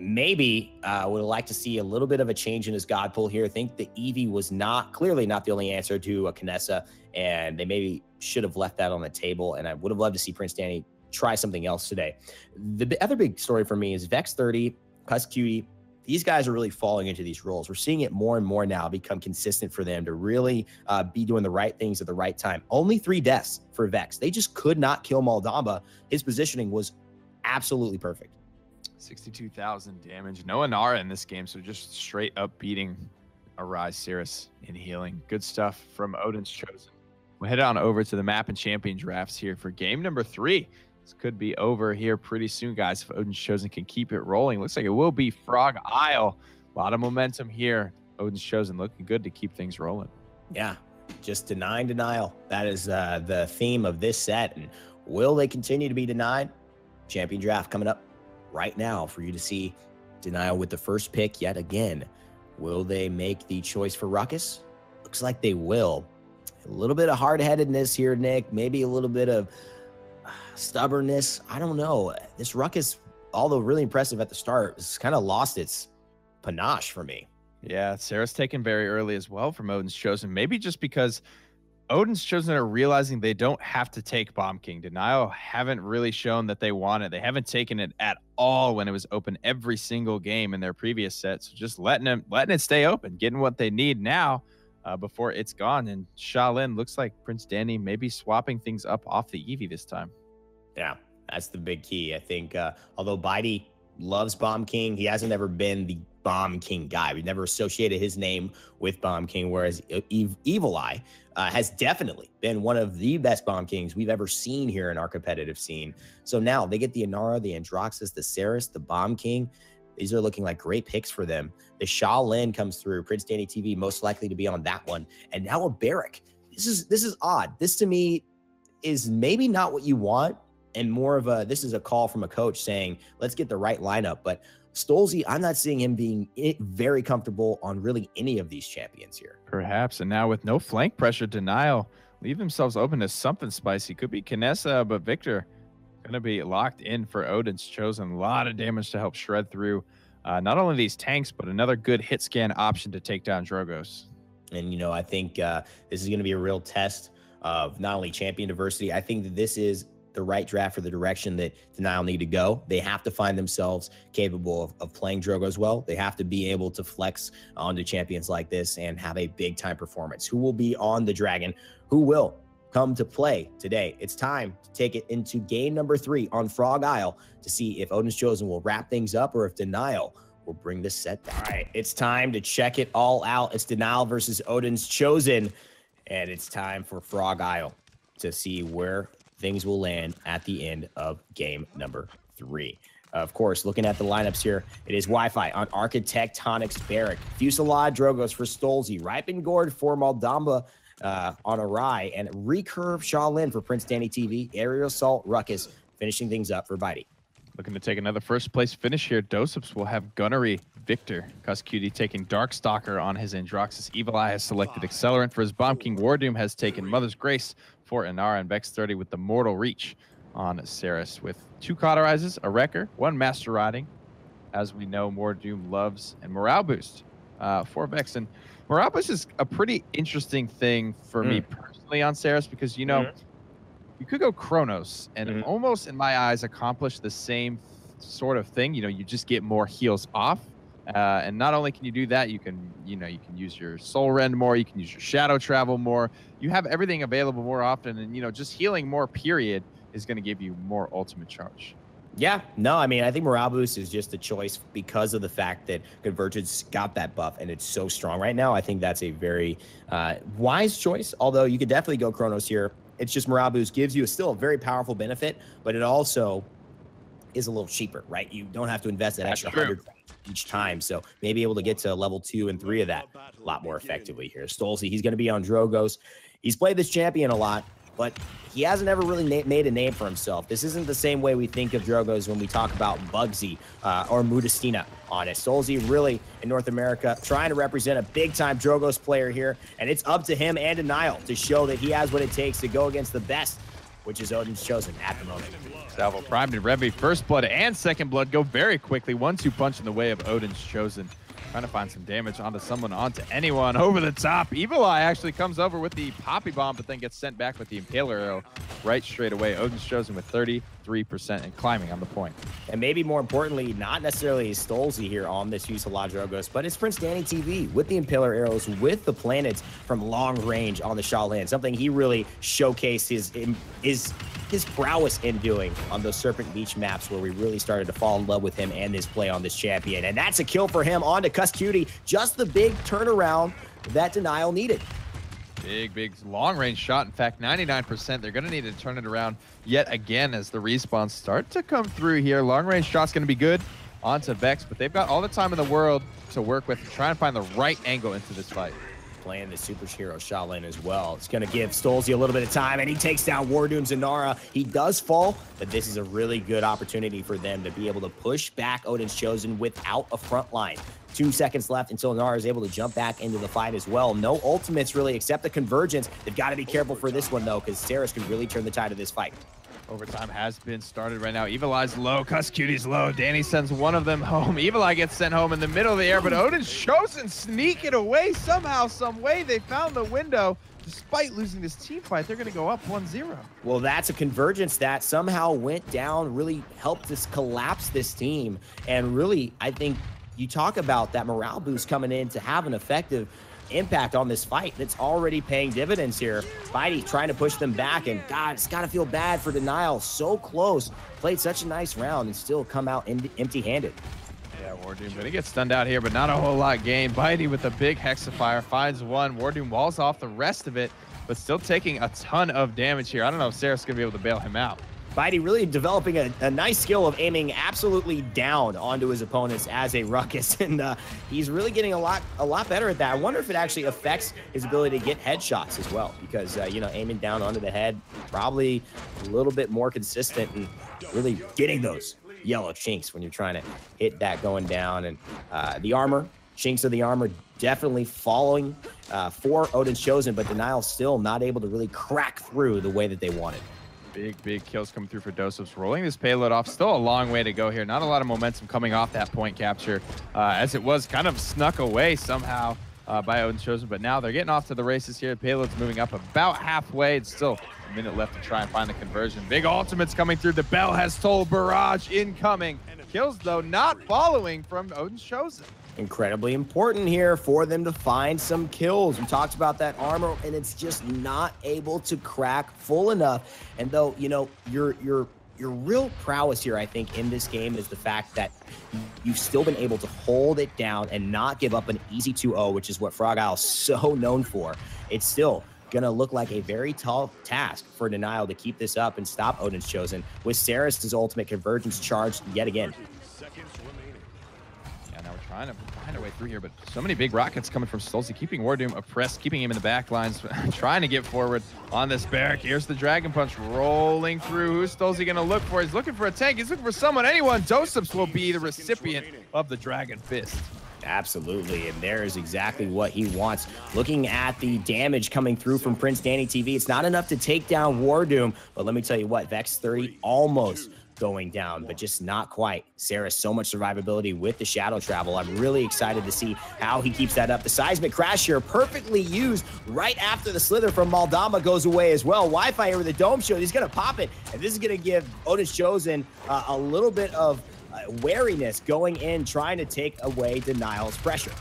Maybe would like to see a little bit of a change in his god pull here. I think the Eevee was clearly not the only answer to a Kinessa, and they maybe should have left that on the table. And I would have loved to see Prince Danny try something else today. The other big story for me is Vex30, Kusqt. These guys are really falling into these roles. We're seeing it more and more now become consistent for them to really be doing the right things at the right time. Only 3 deaths for Vex. They just could not kill Moldamba. His positioning was absolutely perfect. 62,000 damage. No Inara in this game, so just straight up beating Awry, Cirrus in healing. Good stuff from Odin's Chosen. We'll head on over to the map and champion drafts here for game number 3. This could be over here pretty soon, guys, if Odin's Chosen can keep it rolling. Looks like it will be Frog Isle. A lot of momentum here. Odin's Chosen looking good to keep things rolling. Yeah, just denying Denial. That is the theme of this set. And will they continue to be denied? Champion draft coming up right now for you to see. Denial with the first pick yet again. Will they make the choice for Ruckus? Looks like they will. A little bit of hard-headedness here, Nick. Maybe a little bit of stubbornness. I don't know. This Ruckus, although really impressive at the start, has kind of lost its panache for me. Yeah, Sarah's taken very early as well from Odin's Chosen. Maybe just because Odin's Chosen are realizing they don't have to take Bomb King. Denial haven't really shown that they want it. They haven't taken it at all when it was open every single game in their previous set. So just letting it stay open, getting what they need now before it's gone. And Shaolin looks like Prince Danny maybe swapping things up off the Eevee this time. Yeah, that's the big key. I think although Bitey loves Bomb King, he hasn't ever been the Bomb King guy. We've never associated his name with Bomb King, whereas Evulli has definitely been one of the best Bomb Kings we've ever seen here in our competitive scene. So now they get the Inara, the Androxus, the Cirrus, the Bomb King. These are looking like great picks for them. The Shaolin comes through. PrinceDannyTV most likely to be on that one. And now a Barrick. This is odd. This to me is maybe not what you want, and more of a, this is a call from a coach saying, let's get the right lineup. But stolzey, I'm not seeing him being very comfortable on really any of these champions here. Perhaps. And now with no flank pressure, Denial leave themselves open to something spicy. Could be Kinessa, but Victor going to be locked in for Odin's Chosen. A lot of damage to help shred through not only these tanks, but another good hit scan option to take down Drogos. And, you know, I think this is going to be a real test of not only champion diversity. I think that this is the right draft for the direction that Denial need to go. They have to find themselves capable of playing Drogos well. They have to be able to flex onto champions like this and have a big time performance. Who will be on the Dragon? Who will come to play today? It's time to take it into game number 3 on Frog Isle to see if Odin's Chosen will wrap things up or if Denial will bring this set down. All right, it's time to check it all out. It's Denial versus Odin's Chosen, and it's time for Frog Isle to see where things will land at the end of game number 3. Of course, looking at the lineups here, it is Wi-Fi on Architectonics Barrack, Fusillade Drogos for stolzey, Ripen Gourd for Moldamba on Awry, and Recurve Shaolin for PrinceDannyTV, Aerial Assault Ruckus, finishing things up for Bitey. Looking to take another first place finish here. doesupz will have Gunnery Victor. Kusqt taking Darkstalker on his Androxus. Evil Eye has selected Accelerant for his Bomb King. WarDoom has taken Mother's Grace for Inara, and Vex30 with the Mortal Reach on Cirrus with 2 Cauterizes, a Wrecker, 1 Master Riding. As we know, WarDoom loves, and Morale Boost for Vex. And Morale Boost is a pretty interesting thing for me personally on Cirrus because, you know, you could go Chronos and almost, in my eyes, accomplish the same sort of thing. You know, you just get more heals off And not only can you do that, you can use your soul rend more, you can use your shadow travel more. You have everything available more often, and just healing more period is going to give you more ultimate charge. Yeah, no, I mean, I think morale boost is just a choice because of the fact that Convergence got that buff and it's so strong right now. I think that's a very wise choice, although you could definitely go Chronos here. It's just morale boost gives you still a very powerful benefit, but it also is a little cheaper, right? You don't have to invest that extra 100 each time, so maybe able to get to level 2 and 3 of that a lot more effectively here. stolzey, he's going to be on Drogoz. He's played this champion a lot, but he hasn't ever really made a name for himself. This isn't the same way we think of Drogoz when we talk about Bugsy or Mudastina on it. stolzey really, in North America, trying to represent a big-time Drogoz player here, and it's up to him and Denial to show that he has what it takes to go against the best, which is Odin's Chosen at the moment. Salvo primed and Revy, first blood and second blood go very quickly. 1-2 punch in the way of Odin's Chosen. Trying to find some damage onto someone, onto anyone. Over the top. Evulli actually comes over with the Poppy Bomb, but then gets sent back with the Impaler Arrow right straight away. Odin's Chosen with 33% and climbing on the point. And maybe more importantly, not necessarily stolzey here on this use of La Drogos, but it's PrinceDannyTV with the Impaler Arrows, with the planets from long range on the Shaolin. Something he really showcased his prowess in doing on those Serpent Beach maps, where we really started to fall in love with him and his play on this champion. And that's a kill for him on to Kusqt. Just the big turnaround that Denial needed. Big long range shot. In fact, 99%. They're going to need to turn it around yet again as the respawns start to come through here. Long range shot's going to be good onto Vex, but they've got all the time in the world to work with to try and find the right angle into this fight. Playing the superhero Shaolin as well. It's going to give stolzey a little bit of time, and he takes down WarDoom Zanara. He does fall, but this is a really good opportunity for them to be able to push back Odin's Chosen without a front line. 2 seconds left until Nara is able to jump back into the fight as well. No ultimates really, except the Convergence. They've got to be careful for this one, though, because Saris can really turn the tide of this fight. Overtime has been started right now. Evulli's low, Kusqt's low. Danny sends one of them home. Evulli gets sent home in the middle of the air, but Odin's Chosen sneak it away somehow, some way. They found the window. Despite losing this team fight, they're going to go up 1-0. Well, that's a Convergence that somehow went down, really helped us collapse this team. And really, I think you talk about that morale boost coming in to have an effective impact on this fight that's already paying dividends here. Bitey trying to push them back, and God, it's got to feel bad for Denial. So close, played such a nice round and still come out empty-handed. Yeah, WarDoom gonna get stunned out here, but not a whole lot gained. Bitey with a big Hexifier finds one. WarDoom walls off the rest of it, but still taking a ton of damage here. I don't know if Sarah's gonna be able to bail him out. Bitey really developing a nice skill of aiming absolutely down onto his opponents as a ruckus, and he's really getting a lot better at that. I wonder if it actually affects his ability to get headshots as well, because aiming down onto the head, probably a little bit more consistent and really getting those yellow chinks when you're trying to hit that going down. And the armor, chinks of the armor definitely falling for Odin's Chosen, but Denial still not able to really crack through the way that they wanted. Big kills coming through for dousupz. Rolling this payload off. Still a long way to go here. Not a lot of momentum coming off that point capture, as it was kind of snuck away somehow by Odin's Chosen. But now they're getting off to the races here. The payload's moving up about halfway. It's still a minute left to try and find the conversion. Big ultimates coming through. The bell has tolled. Barrage incoming. Kills, though, not following from Odin's Chosen. Incredibly important here for them to find some kills. We talked about that armor, and it's just not able to crack full enough. And though, your real prowess here, I think, in this game is the fact that you've still been able to hold it down and not give up an easy 2-0, which is what Frog Isle's so known for. It's still gonna look like a very tall task for Denial to keep this up and stop Odin's Chosen, with Saris' ultimate convergence charged yet again. Now we're trying to find our way through here, but so many big rockets coming from stolzey, keeping WarDoom oppressed, keeping him in the back lines, trying to get forward on this barrack. Here's the Dragon Punch rolling through. Who's stolzey gonna look for? He's looking for a tank. He's looking for someone, anyone. dousupz will be the recipient of the Dragon Fist. Absolutely, and there is exactly what he wants. Looking at the damage coming through from PrinceDannyTV, it's not enough to take down WarDoom, but let me tell you what, Vex 30 almost going down, but just not quite. Saris, so much survivability with the shadow travel. I'm really excited to see how he keeps that up. The seismic crash here, perfectly used right after the slither from Maldama goes away as well. Wi-Fi here with the dome shield, he's gonna pop it, and this is gonna give Odin's Chosen a little bit of wariness going in, trying to take away Denial's pressure.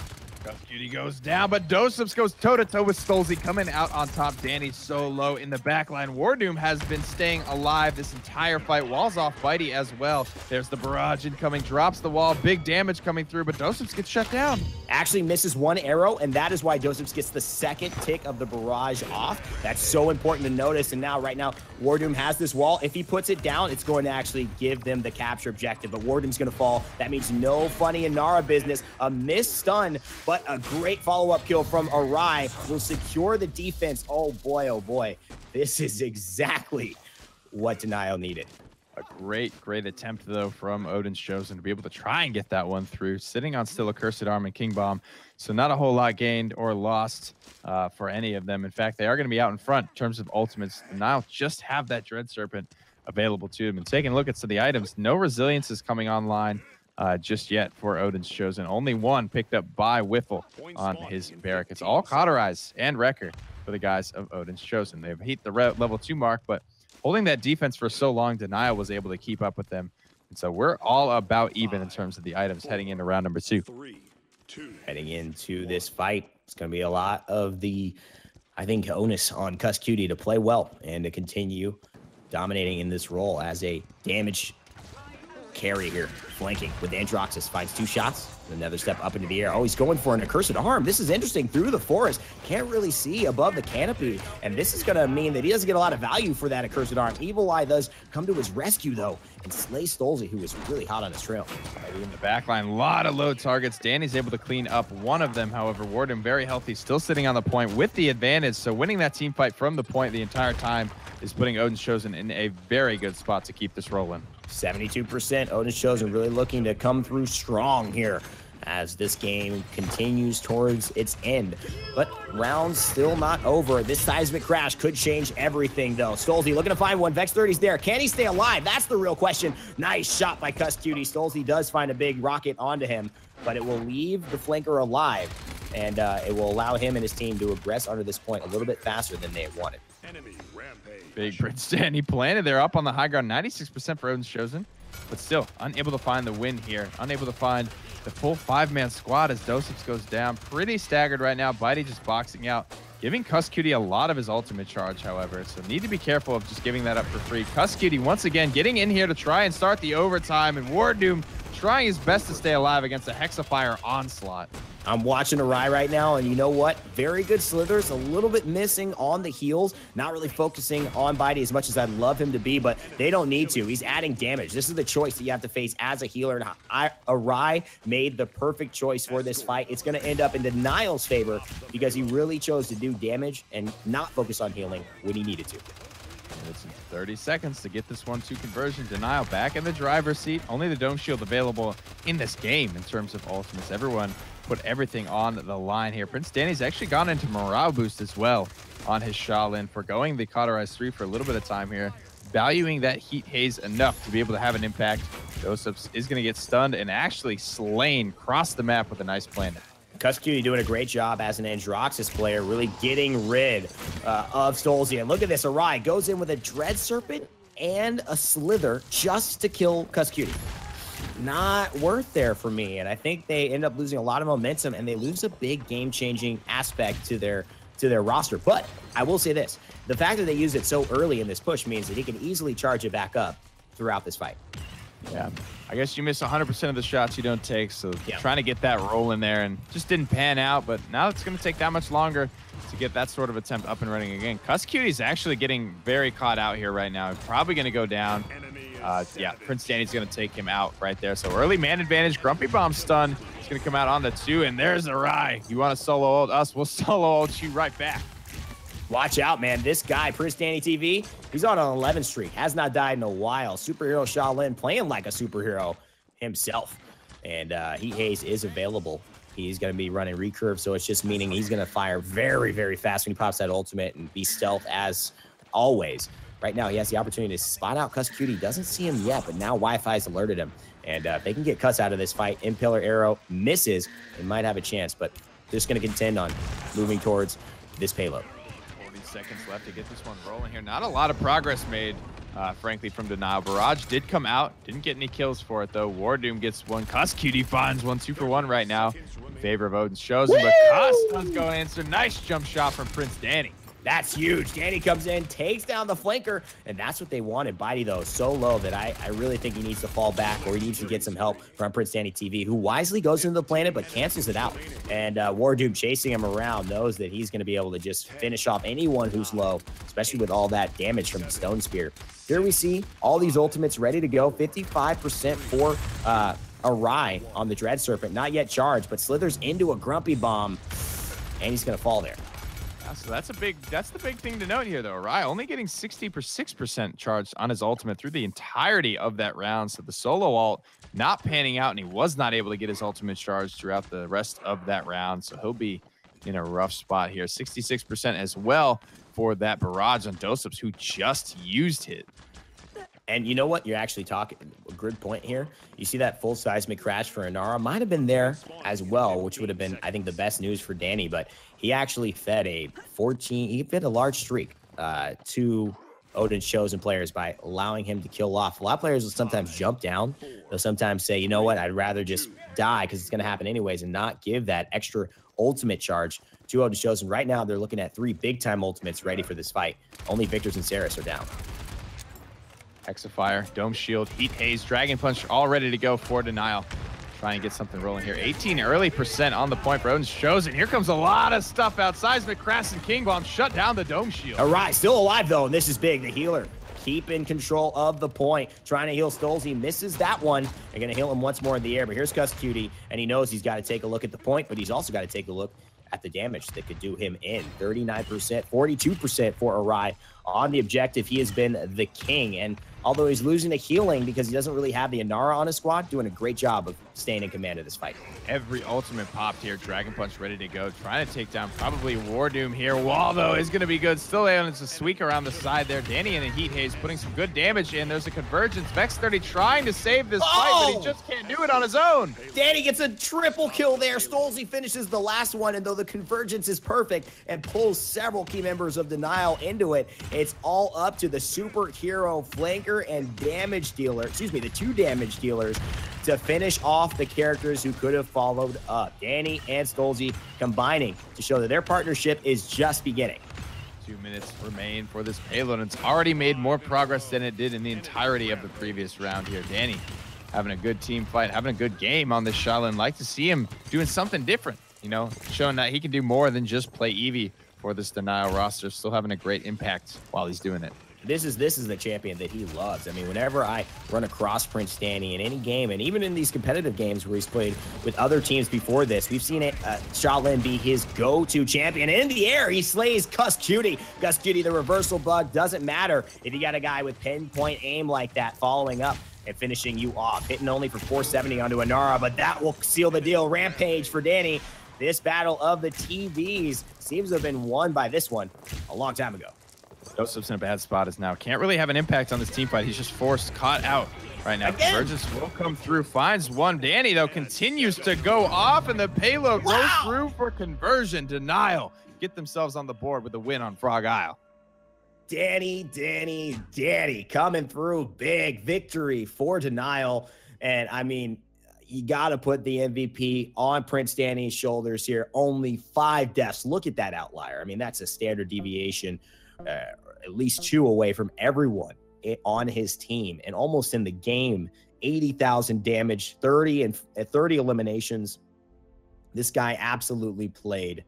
Kusqt goes down, but doesupz goes toe-to-toe with stolzey, coming out on top. Danny so low in the back line. WarDoom has been staying alive this entire fight. Walls off Bitey as well. There's the barrage incoming, drops the wall. Big damage coming through, but doesupz gets shut down. Actually misses one arrow, and that is why doesupz gets the second tick of the barrage off. That's so important to notice. And now, right now, WarDoom has this wall. If he puts it down, it's going to actually give them the capture objective, but WarDoom's going to fall. That means no Funny and Nara business. A missed stun, but a great follow-up kill from Awry will secure the defense. Oh boy, this is exactly what Denial needed. A great attempt, though, from Odin's Chosen to be able to try and get that one through, sitting on still a Cursed Arm and King Bomb. So not a whole lot gained or lost for any of them. In fact, they are going to be out in front in terms of ultimates. Denial just have that Dread Serpent available to them. And taking a look at some of the items, no resilience is coming online just yet for Odin's Chosen. Only one picked up by Whiffle on his barrack. It's all cauterize and record for the guys of Odin's Chosen. They've hit the level 2 mark, but holding that defense for so long, Denial was able to keep up with them. And so we're all about even in terms of the items heading into round number 2. Heading into this fight, it's going to be a lot of the, I think, onus on Kusqt to play well and to continue dominating in this role as a damage carry here, flanking with Androxus. Finds 2 shots, another step up into the air. Oh, he's going for an accursed arm. This is interesting. Through the forest, can't really see above the canopy, and this is going to mean that he doesn't get a lot of value for that accursed arm. Evulli does come to his rescue, though, and slay stolzey, who is really hot on his trail. In the back line, a lot of low targets. Danny's able to clean up one of them. However, WarDoom very healthy, still sitting on the point with the advantage. So winning that team fight from the point the entire time is putting Odin's Chosen in a very good spot to keep this rolling. 72%. Odin's Chosen really looking to come through strong here as this game continues towards its end. But round's still not over. This seismic crash could change everything, though. stolzey looking to find one. Vex 30's there. Can he stay alive? That's the real question. Nice shot by Kusqt. stolzey does find a big rocket onto him, but it will leave the flanker alive, and it will allow him and his team to aggress under this point a little bit faster than they wanted. Enemy rampage. Big PrinceDanny planted there up on the high ground. 96% for Odin's Chosen, but still unable to find the win here. Unable to find the full 5-man squad as doesupz goes down. Pretty staggered right now. Bitey just boxing out, giving Kusqt a lot of his ultimate charge, however. So need to be careful of just giving that up for free. Kusqt once again getting in here to try and start the overtime, and WarDoom trying his best to stay alive against a Hexafire onslaught. I'm watching Awry right now, and you know what? Very good slithers, a little bit missing on the heals, not really focusing on Bitey as much as I'd love him to be, but they don't need to. He's adding damage. This is the choice that you have to face as a healer, and Awry made the perfect choice for this fight. It's going to end up in Denial's favor because he really chose to do damage and not focus on healing when he needed to. It's 30 seconds to get this 1-2 conversion. Denial back in the driver's seat. Only the Dome Shield available in this game in terms of ultimates. Everyone put everything on the line here. PrinceDanny's actually gone into morale boost as well on his Shaolin, forgoing the Cauterize 3 for a little bit of time here, valuing that Heat Haze enough to be able to have an impact. doesupz is going to get stunned and actually slain across the map with a nice planet. Kusqt doing a great job as an Androxus player, really getting rid of stolzey. And look at this, Awry goes in with a Dread Serpent and a Slither just to kill Kusqt. Not worth there for me, and I think they end up losing a lot of momentum, and they lose a big game-changing aspect to their roster. But I will say this, the fact that they used it so early in this push means that he can easily charge it back up throughout this fight. Yeah, I guess you miss 100% of the shots you don't take, so trying to get that roll in there and just didn't pan out, but now it's going to take that much longer to get that sort of attempt up and running again. Kusqt is actually getting very caught out here right now. Probably going to go down. Yeah, PrinceDanny's going to take him out right there. So early man advantage. Grumpy Bomb stun is going to come out on the 2, and there's Awry. You want to solo ult us? We'll solo ult you right back. Watch out, man. This guy, PrinceDannyTV, he's on an 11 streak. Has not died in a while. Superhero Shaolin playing like a superhero himself. And Heat Haze is available. He's going to be running recurve, so it's just meaning he's going to fire very, very fast when he pops that ultimate and be stealth as always. Right now, he has the opportunity to spot out Kusqt. He doesn't see him yet, but now Wi-Fi's alerted him. And if they can get Kus out of this fight, Impaler Arrow misses, they might have a chance, but just going to contend on moving towards this payload. 40 seconds left to get this one rolling here. Not a lot of progress made frankly, from Denial. Barrage did come out, didn't get any kills for it, though. WarDoom gets one. Kusqt finds one, 2-for-1 right now in favor of Odin's chosen, but Kusqt does go answer. Nice jump shot from Prince Danny. That's huge. Danny comes in, takes down the flanker, and that's what they wanted. Bitey, though, so low that I really think he needs to fall back, or he needs to get some help from PrinceDannyTV, who wisely goes into the planet but cancels it out. And WarDoom chasing him around knows that he's going to be able to just finish off anyone who's low, especially with all that damage from the Stone Spear. Here we see all these ultimates ready to go. 55% for Awry on the Dread Serpent. Not yet charged, but slithers into a Grumpy Bomb, and he's going to fall there. So that's the big thing to note here, though. Awry only getting 6% charged on his ultimate through the entirety of that round. So the solo ult not panning out, and he was not able to get his ultimate charged throughout the rest of that round. So he'll be in a rough spot here. 66% as well for that barrage on doesupz, who just used it. And you know what? You're actually talking a good point here. You see that full seismic crash for Inara might have been there as well, which would have been, I think, the best news for Danny. But he actually fed a large streak to Odin's chosen players by allowing him to kill off. A lot of players will sometimes jump down. They'll sometimes say, you know what? I'd rather just die because it's going to happen anyways, and not give that extra ultimate charge to Odin's chosen. Right now, they're looking at 3 big-time ultimates ready for this fight. Only Victors and Saris are down. Hexafire, Dome Shield, Heat Haze, Dragon Punch all ready to go for Denial. Trying to get something rolling here. 18 early % on the point for Odin's chosen. Here comes a lot of stuff out. Seismic Crash and King Bomb shut down the Dome Shield. Awry still alive, though, and this is big. The healer keeping control of the point. Trying to heal stolzey. Misses that one. They're going to heal him once more in the air, but here's Kusqt, and he knows he's got to take a look at the point, but he's also got to take a look at the damage that could do him in. 39%, 42% for Awry on the objective. He has been the king, and although he's losing to healing because he doesn't really have the Inara on his squad, doing a great job of staying in command of this fight. Every ultimate popped here. Dragon Punch ready to go. Trying to take down probably WarDoom here. Wall, though, is going to be good. Still able to squeak around the side there. Danny in a Heat Haze putting some good damage in. There's a convergence. Vex30 trying to save this fight, but he just can't do it on his own. Danny gets a triple kill there. stolzey finishes the last one, and though the convergence is perfect and pulls several key members of Denial into it, it's all up to the superhero flanker and damage dealer, the 2 damage dealers to finish off the characters who could have followed up. Danny and stolzey combining to show that their partnership is just beginning. 2 minutes remain for this payload, and it's already made more progress than it did in the entirety of the previous round here. Danny having a good team fight, having a good game on this Shaolin. Like to see him doing something different, you know, showing that he can do more than just play Eevee for this Denial roster. Still having a great impact while he's doing it. This is the champion that he loves. I mean, whenever I run across Prince Danny in any game, and even in these competitive games where he's played with other teams before this, we've seen it, Shaolin be his go-to champion. In the air, he slays Kusqt. Kusqt, the reversal bug, doesn't matter if you got a guy with pinpoint aim like that following up and finishing you off. Hitting only for 470 onto Inara, but that will seal the deal. Rampage for Danny. This battle of the TVs seems to have been won by this one a long time ago. doesupz in a bad spot as now. Can't really have an impact on this team fight. He's just caught out right now. Convergence will come through. Finds one. Danny, though, continues to go off, and the payload goes through for conversion. Denial get themselves on the board with the win on Frog Isle. Danny coming through big. Victory for Denial. And, I mean, you got to put the MVP on Prince Danny's shoulders here. Only 5 deaths. Look at that outlier. I mean, that's a standard deviation. At least 2 away from everyone on his team, and almost in the game. 80,000 damage, 30 eliminations. This guy absolutely played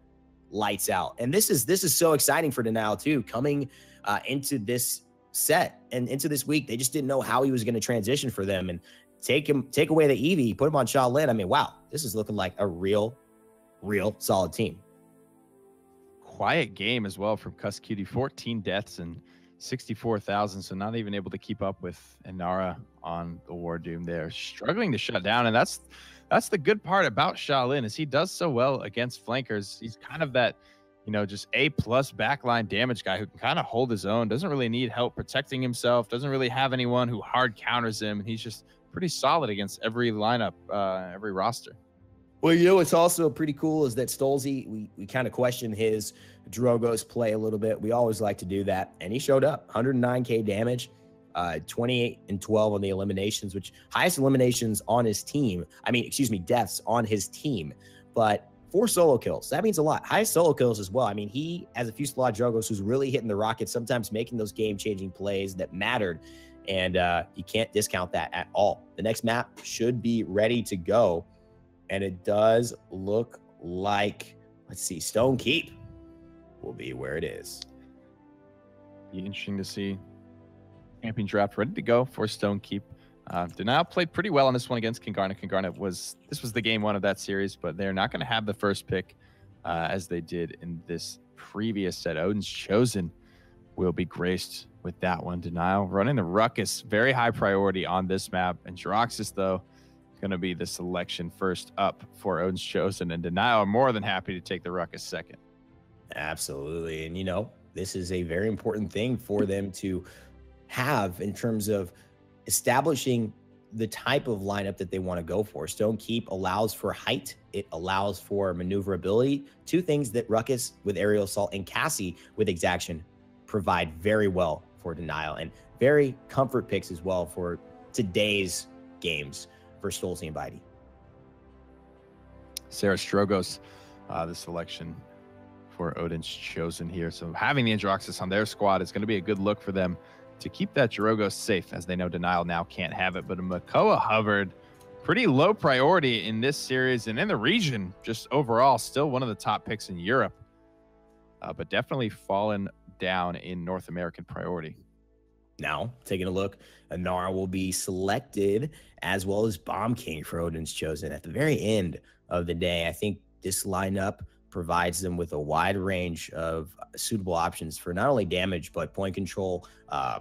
lights out, and this is so exciting for Denial too. Coming into this set and into this week, they just didn't know how he was going to transition for them, and take away the Eevee, put him on Shaolin. I mean, wow, this is looking like a real solid team. Quiet game as well from Kusqt. 14 deaths and 64,000, so not even able to keep up with Inara on the WarDoom. They're struggling to shut down, and that's the good part about Shaolin, is he does so well against flankers. He's kind of that, you know, just A+ backline damage guy who can kind of hold his own, doesn't really need help protecting himself, doesn't really have anyone who hard counters him, and he's just pretty solid against every lineup, every roster. Well, you know what's also pretty cool is that stolzey, we kind of questioned his Drogo's play a little bit. We always like to do that. And he showed up. 109k damage, 28-12 on the eliminations, which highest eliminations on his team. I mean, excuse me, deaths on his team, but 4 solo kills. That means a lot. Highest solo kills as well. I mean, he has a few Drogos who's really hitting the rocket, sometimes making those game-changing plays that mattered, and you can't discount that at all. The next map should be ready to go, and it does look like, let's see, Stone Keep will be where it is. Be interesting to see. Champion draft ready to go for Stone Keep. Denial played pretty well on this one against Kingarna. Kingarna was the game 1 of that series, but they're not going to have the first pick as they did in this previous set. Odin's Chosen will be graced with that one. Denial running the Ruckus, very high priority on this map. And Droxus, though, going to be the selection first up for Odin's Chosen. And Denial are more than happy to take the Ruckus second. Absolutely. And, you know, this is a very important thing for them to have in terms of establishing the type of lineup that they want to go for. Stone Keep allows for height. It allows for maneuverability. 2 things that Ruckus with Aerial Assault and Cassie with Exaction provide very well for Denial, and very comfort picks as well for today's games for stolzey and Bitey. Sarah Strogos, the selection for Odin's Chosen here. So having the Androxus on their squad is going to be a good look for them to keep that Drogos safe, as they know Denial now can't have it. But a Makoa Hubbard, pretty low priority in this series and in the region, just overall, still one of the top picks in Europe, but definitely fallen down in North American priority. Now, taking a look, Anara will be selected, as well as Bomb King for Odin's Chosen at the very end of the day. I think this lineup provides them with a wide range of suitable options for not only damage, but point control,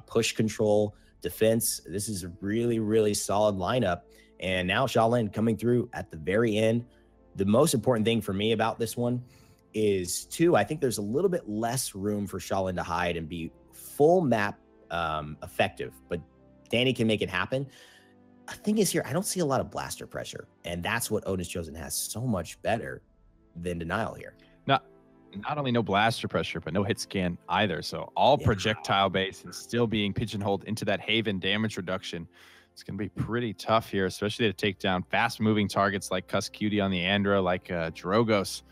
push control, defense. This is a really, really solid lineup. And now Shaolin coming through at the very end. The most important thing for me about this one is, too, I think there's a little bit less room for Shaolin to hide and be full map effective, but Danny can make it happen. The thing is here, I don't see a lot of blaster pressure, and that's what Odin's Chosen has so much better than Denial here. Not only no blaster pressure, but no hit scan either. So all projectile base and still being pigeonholed into that Haven damage reduction. It's going to be pretty tough here, especially to take down fast moving targets like Kusqt on the Andra, like Drogos.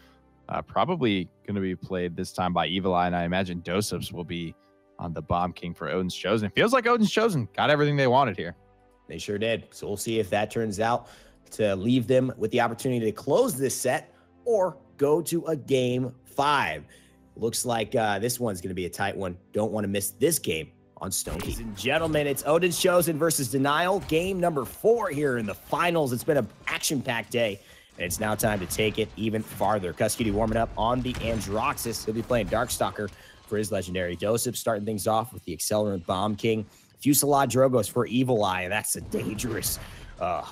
Probably going to be played this time by Evulli, and I imagine doesupz will be on the Bomb King for Odin's Chosen. It feels like Odin's Chosen got everything they wanted here. They sure did. So we'll see if that turns out to leave them with the opportunity to close this set or go to a game 5. Looks like this one's going to be a tight one. Don't want to miss this game on Stone Keep. Ladies and gentlemen, it's Odin's Chosen versus Denial. Game number 4 here in the finals. It's been an action-packed day, and it's now time to take it even farther. Kusqt warming up on the Androxus. He'll be playing Darkstalker for his legendary doesupz, starting things off with the Accelerant Bomb King. Fusillade Drogos for Evulli, and that's a dangerous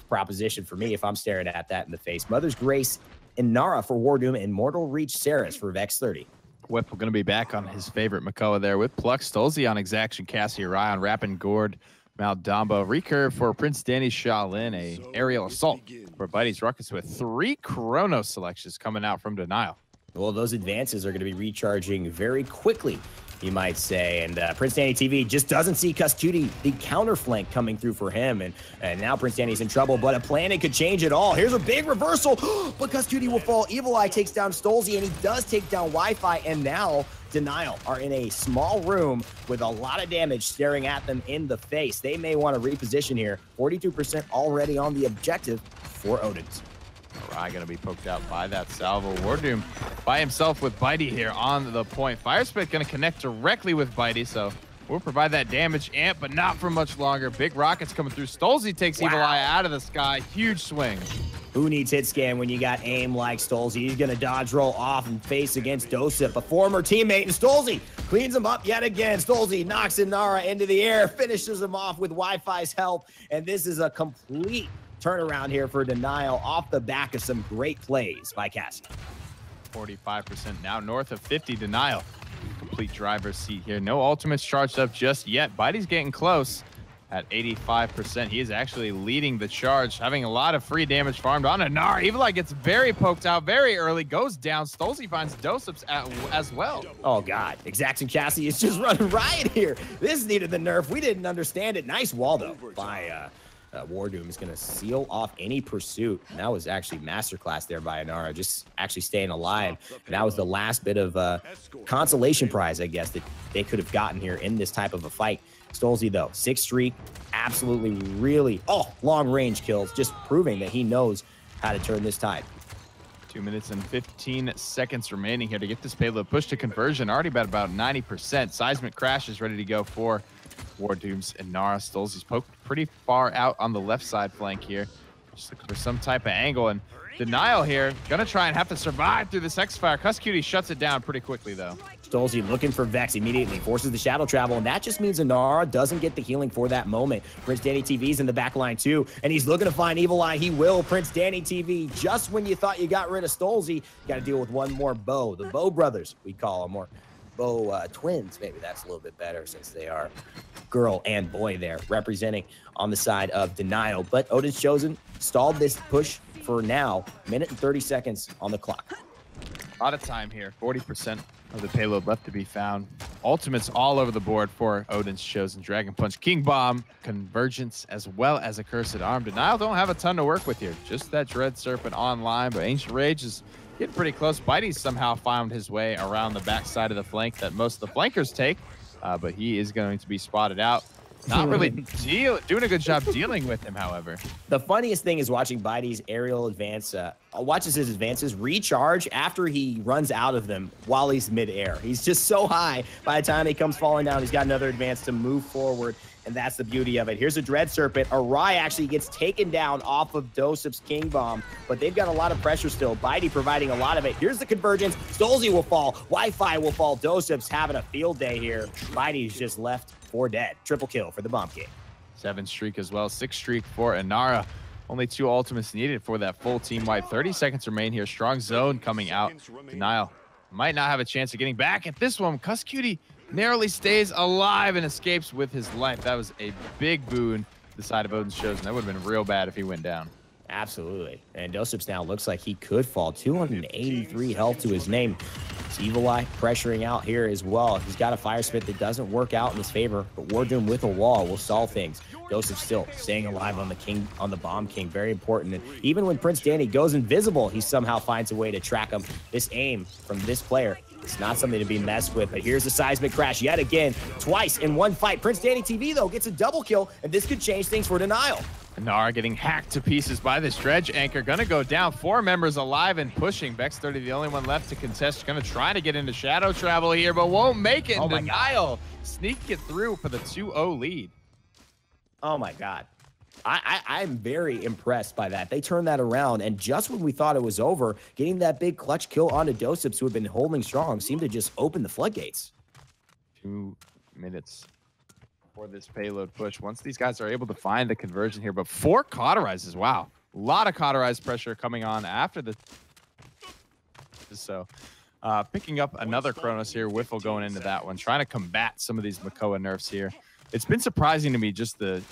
proposition for me if I'm staring at that in the face. Mother's Grace and Nara for WarDoom, and Mortal Reach Saris for Vex 30. Whip going to be back on his favorite Makoa there with Pluck, stolzey on Exaction, Cassie, Awry on Rappin' Gord, Maldamba, Recurve for Prince Danny Shaolin, a Aerial Assault for Bitey's Ruckus with 3 Chronos selections coming out from Denial. Well, those advances are going to be recharging very quickly, you might say. And PrinceDannyTV just doesn't see Kusqt, the counter flank coming through for him. And now Prince Danny's in trouble, but a planet could change it all. Here's a big reversal, but Kusqt will fall. Evulli takes down stolzey, and he does take down Wi-Fi. And now Denial are in a small room with a lot of damage staring at them in the face. They may want to reposition here. 42% already on the objective for Odin's. Awry going to be poked out by that salvo. WarDoom by himself with Bitey here on the point. Firespit going to connect directly with Bitey, so we'll provide that damage amp, but not for much longer. Big rockets coming through. stolzey takes Evulli out of the sky. Huge swing. Who needs hit scan when you got aim like stolzey? He's going to dodge roll off and face against doesupz, a former teammate, and stolzey cleans him up yet again. stolzey knocks Nara into the air, finishes him off with Wi-Fi's help, and this is a complete turnaround here for Denial off the back of some great plays by Cassie. 45% now, north of 50. Denial complete driver's seat here. No ultimates charged up just yet. Bitey's getting close. at 85%. He is actually leading the charge, having a lot of free damage farmed on Awry. Evulli gets very poked out very early, goes down. stolzey finds doesupz as well. Oh, God. Exaction Cassie is just running riot here. This needed the nerf. We didn't understand it. Nice wall, though, by WarDoom. Is going to seal off any pursuit. And that was actually masterclass there by Awry, just actually staying alive. And that was the last bit of consolation prize, I guess, that they could have gotten here in this type of a fight. stolzey, though, 6th streak, absolutely really, long range kills, just proving that he knows how to turn this tide. 2 minutes and 15 seconds remaining here to get this payload pushed to conversion. Already about 90%. Seismic crash is ready to go for WarDoom's and Nara. stolzey's poked pretty far out on the left side flank here. Just looking for some type of angle. And Denial here, gonna try and have to survive through this X-Fire. Kusqt shuts it down pretty quickly, though. stolzey looking for Vex immediately, forces the shadow travel, and that just means Nara doesn't get the healing for that moment. PrinceDannyTV's in the back line too, and he's looking to find Evulli. He will. PrinceDannyTV, just when you thought you got rid of stolzey, got to deal with one more bow. The Bow brothers, we call them, or Bow twins. Maybe that's a little bit better since they are girl and boy there, representing on the side of Denial. But Odin's Chosen stalled this push for now. Minute and 30 seconds on the clock. A lot of time here. 40% of the payload left to be found. Ultimates all over the board for Odin's Chosen. Dragon Punch, King Bomb, Convergence, as well as a Cursed Arm. Denial don't have a ton to work with here. Just that Dread Serpent online, but Ancient Rage is getting pretty close. Bitey somehow found his way around the backside of the flank that most of the flankers take, but he is going to be spotted out. Not really doing a good job dealing with him, however. The funniest thing is watching Bitey's aerial advance, watches his advances recharge after he runs out of them while he's midair. He's just so high. By the time he comes falling down, he's got another advance to move forward, and that's the beauty of it. Here's a Dread Serpent. Awry actually gets taken down off of doesupz King Bomb, but they've got a lot of pressure still. Bitey providing a lot of it. Here's the Convergence. stolzey will fall. Wi-Fi will fall. doesupz having a field day here. Bitey's just left for dead. Triple kill for the Bomb King. 7 streak as well. 6 streak for Nara. Only 2 ultimates needed for that full team-wide. 30 seconds remain here. Strong zone coming out. Denial might not have a chance of getting back at this one. Kusqt narrowly stays alive and escapes with his life. That was a big boon to the side of Odin's Chosen. That would have been real bad if he went down. Absolutely. And doesupz now looks like he could fall. 283 health to his name. Evulli pressuring out here as well. He's got a fire spit that doesn't work out in his favor, but WarDoom with a wall will solve things. doesupz still staying alive on the king, on the Bomb King. Very important. And even when Prince Danny goes invisible, he somehow finds a way to track him. This aim from this player, it's not something to be messed with. But here's the seismic crash yet again, twice in one fight. PrinceDannyTV, though, gets a double kill, and this could change things for Denial. Nara getting hacked to pieces by this dredge anchor. Gonna go down. 4 members alive and pushing. Bex30, the only one left to contest. Gonna try to get into shadow travel here, but won't make it. Denial sneak it through for the 2-0 lead. Oh my God. I'm very impressed by that. They turned that around, and just when we thought it was over, getting that big clutch kill onto doesupz, who had been holding strong, seemed to just open the floodgates. 2 minutes for this payload push. Once these guys are able to find the conversion here, but 4 cauterizes. Wow. A lot of cauterized pressure coming on after the... So, picking up another Chronos here. Whiffle going into that one, trying to combat some of these Makoa nerfs here. It's been surprising to me just the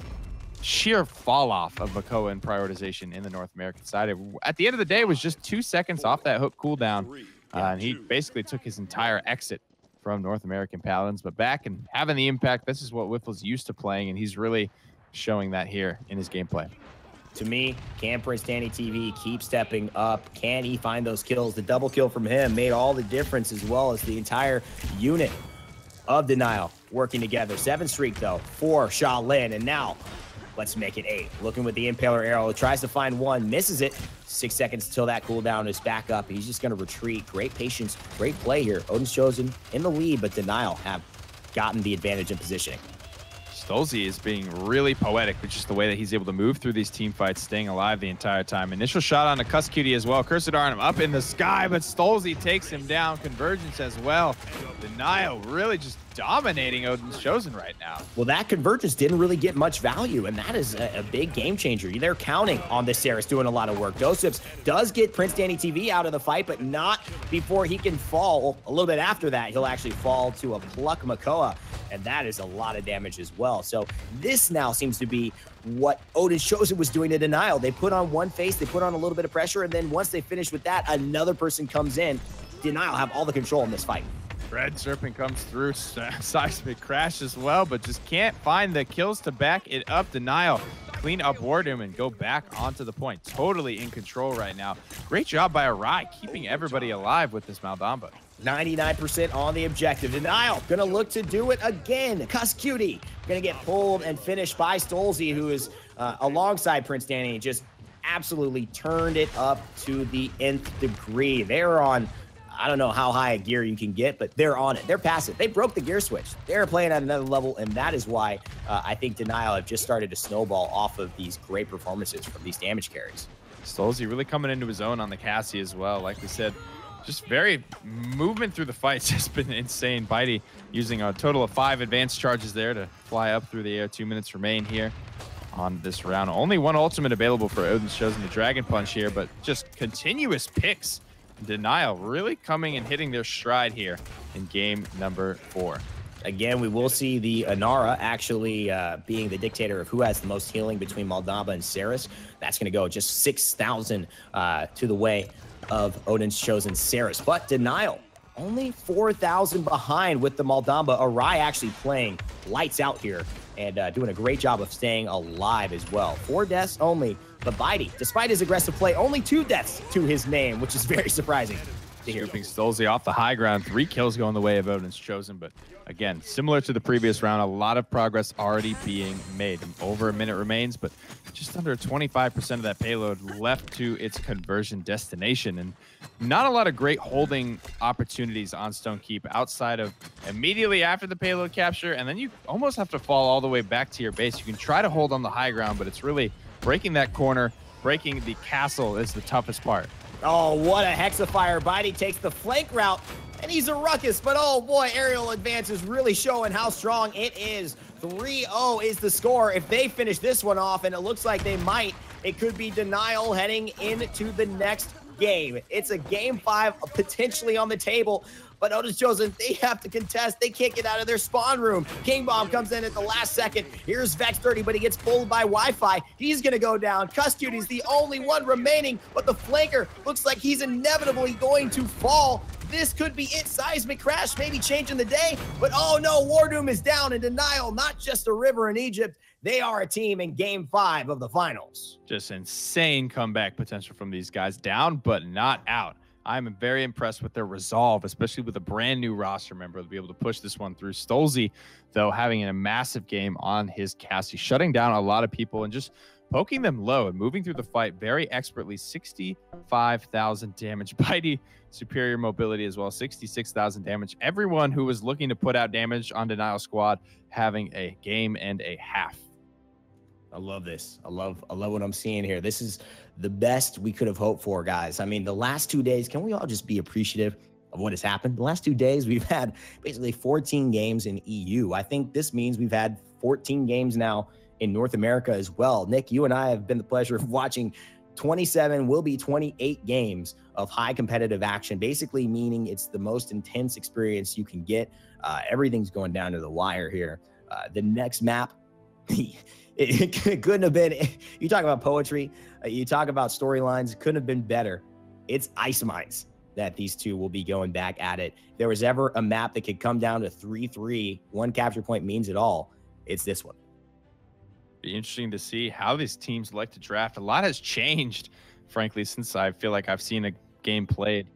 sheer fall off of Makoa in prioritization in the North American side. At the end of the day, it was just 2 seconds off that hook cooldown, and he basically took his entire exit from North American Paladins. But back and having the impact, this is what Whiffle's used to playing, and he's really showing that here in his gameplay. To me, can PrinceDannyTV keep stepping up? Can he find those kills? The double kill from him made all the difference, as well as the entire unit of Denial working together. 7 streak, though, for Shaolin, and now let's make it 8. Looking with the Impaler arrow, tries to find 1, misses it. 6 seconds until that cooldown is back up. He's just going to retreat. Great patience, great play here. Odin's Chosen in the lead, but Denial have gotten the advantage in positioning. stolzey is being really poetic with just the way that he's able to move through these team fights, staying alive the entire time. Initial shot on a Kusqt as well. Cursed Arm up in the sky, but stolzey takes him down. Convergence as well. Denial really just dominating Odin's Chosen right now. Well, that convergence didn't really get much value, and that is a big game changer. They're counting on this Saris doing a lot of work. doesupz does get PrinceDannyTV out of the fight, but not before he can fall. A little bit after that, he'll actually fall to a Pluck Makoa, and that is a lot of damage as well. So this now seems to be what Odin's Chosen was doing to Denial. They put on one face, they put on a little bit of pressure, and then once they finish with that, another person comes in. Denial have all the control in this fight. Red Serpent comes through, seismic crash as well, but just can't find the kills to back it up. Denial clean up WarDoom and go back onto the point. Totally in control right now. Great job by Awry, keeping everybody alive with this Maldamba. 99% on the objective. Denial gonna look to do it again. Kusqt gonna get pulled and finished by stolzey, who is alongside PrinceDanny, just absolutely turned it up to the nth degree. They're on, I don't know how high a gear you can get, but they're on it. They're past it. They broke the gear switch. They're playing at another level, and that is why I think Denial have just started to snowball off of these great performances from these damage carries. stolzey really coming into his own on the Cassie as well. Like we said, just very movement through the fights has been insane. Bitey using a total of 5 advanced charges there to fly up through the air. 2 minutes remain here on this round. Only one ultimate available for Odin's Chosen, the Dragon Punch here, but just continuous picks. Denial really coming and hitting their stride here in game number 4. Again, we will see the Inara actually being the dictator of who has the most healing between Maldamba and Saris. That's going to go just 6,000 to the way of Odin's Chosen Saris. But Denial, only 4,000 behind with the Maldamba. Awry actually playing lights out here and doing a great job of staying alive as well. 4 deaths only. But Bitey, despite his aggressive play, only 2 deaths to his name, which is very surprising. Scooping stolzey off the high ground. 3 kills going the way of Odin's Chosen. But again, similar to the previous round, a lot of progress already being made. Over a minute remains, but just under 25% of that payload left to its conversion destination. And not a lot of great holding opportunities on Stone Keep outside of immediately after the payload capture. And then you almost have to fall all the way back to your base. You can try to hold on the high ground, but it's really breaking that corner, breaking the castle is the toughest part. Oh, what a Hexafire. Bitey takes the flank route, and he's a ruckus, but oh boy, aerial advance is really showing how strong it is. 3-0 is the score. If they finish this one off, and it looks like they might, it could be Denial heading into the next game. It's a game 5 potentially on the table, but Odin's Chosen, they have to contest. They can't get out of their spawn room. King Bomb comes in at the last second. Here's Vex 30, but he gets pulled by Wi-Fi. He's going to go down. Kusqt is the only one remaining, but the flanker looks like he's inevitably going to fall. This could be it. Seismic crash maybe changing the day, but oh no, WarDoom is down in Denial. Not just a river in Egypt. They are a team in game 5 of the finals. Just insane comeback potential from these guys. Down, but not out. I'm very impressed with their resolve, especially with a brand new roster member to be able to push this one through. stolzey, though, having a massive game on his Cassie, shutting down a lot of people and just poking them low and moving through the fight very expertly. 65,000 damage. Bitey, superior mobility as well, 66,000 damage. Everyone who was looking to put out damage on Denial Squad having a game and a half. I love this. I love what I'm seeing here. This is the best we could have hoped for, guys. I mean, the last 2 days, can we all just be appreciative of what has happened? The last 2 days, we've had basically 14 games in EU. I think this means we've had 14 games now in North America as well. Nick, you and I have been the pleasure of watching 27, will be 28 games of high competitive action, basically meaning it's the most intense experience you can get. Everything's going down to the wire here. The next map, it couldn't have been, you talk about poetry, you talk about storylines, couldn't have been better. It's Ice Mines that these two will be going back at it. If there was ever a map that could come down to 3-3, 1 capture point means it all, it's this one. Be interesting to see how these teams like to draft. A lot has changed, frankly, since I feel like I've seen a game played.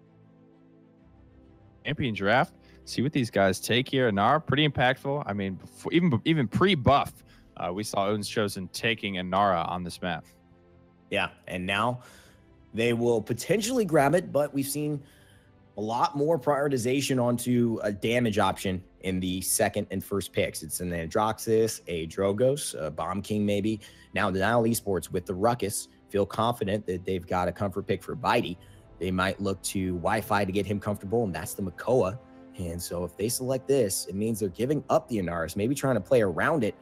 Champion draft, see what these guys take here. Inara, pretty impactful. I mean, before, even pre-buff, we saw Odin's Chosen taking Inara on this map. Yeah, and now they will potentially grab it, but we've seen a lot more prioritization onto a damage option in the second and first picks. It's an Androxus, a Drogos, a Bomb King maybe. Now Denial Esports with the Ruckus feel confident that they've got a comfort pick for Bitey. They might look to Wi-Fi to get him comfortable, and that's the Makoa. And so if they select this, it means they're giving up the Inaris, maybe trying to play around it.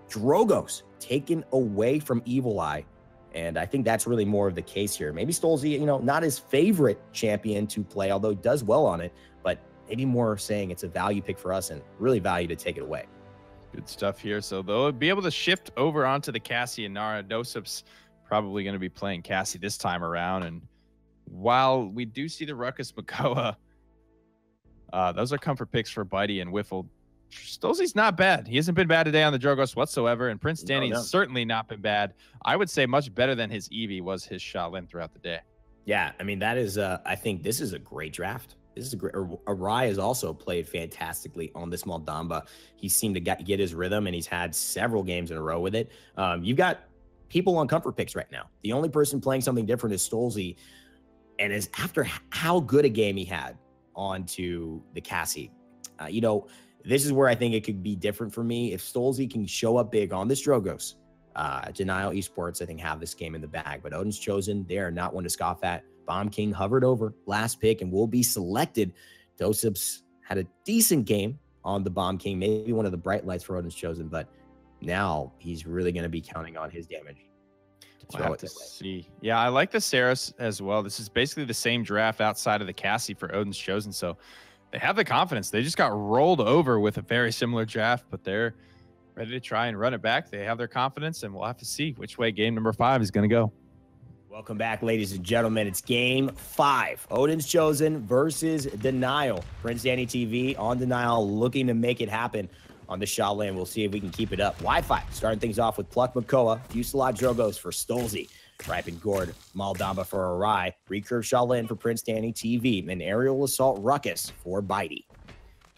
Drogoz taken away from Evulli. And I think that's really more of the case here. Maybe stolzey, you know, not his favorite champion to play, although he does well on it, but maybe more saying it's a value pick for us and really value to take it away. Good stuff here. So they'll be able to shift over onto the Cassie and Nara. doesupz probably going to be playing Cassie this time around. And while we do see the Ruckus Makoa, those are comfort picks for Bitey and Wiffle. stolzey's not bad. He hasn't been bad today on the Drogoz whatsoever, and PrinceDanny's certainly not been bad. I would say much better than his Eevee was his Shaolin throughout the day. Yeah, I mean, that is, I think this is a great draft. This is a great. Awry has also played fantastically on this Moldamba. He seemed to get his rhythm, and he's had several games in a row with it. You've got people on comfort picks right now. The only person playing something different is stolzey, and is after how good a game he had onto the Cassie. You know, this is where I think it could be different for me. If stolzey can show up big on this Drogoz, Denial Esports, I think, have this game in the bag. But Odin's Chosen, they are not one to scoff at. Bomb King hovered over last pick and will be selected. doesupz had a decent game on the Bomb King, maybe one of the bright lights for Odin's Chosen, but now he's really going to be counting on his damage. We'll have to see. Yeah, I like the Saris as well. This is basically the same draft outside of the Cassie for Odin's Chosen, so they have the confidence. They just got rolled over with a very similar draft, but they're ready to try and run it back. They have their confidence, and we'll have to see which way game number 5 is going to go. Welcome back, ladies and gentlemen. It's game 5. Odin's Chosen versus Denial. PrinceDannyTV on Denial, looking to make it happen on the Shaolin. We'll see if we can keep it up. Wi-Fi starting things off with Pluck Makoa, Fuselage Drogoz for stolzey, Ripen Gourd, Moldamba for Awry, Recurve Shaolin for PrinceDannyTV, and Aerial Assault Ruckus for Bitey.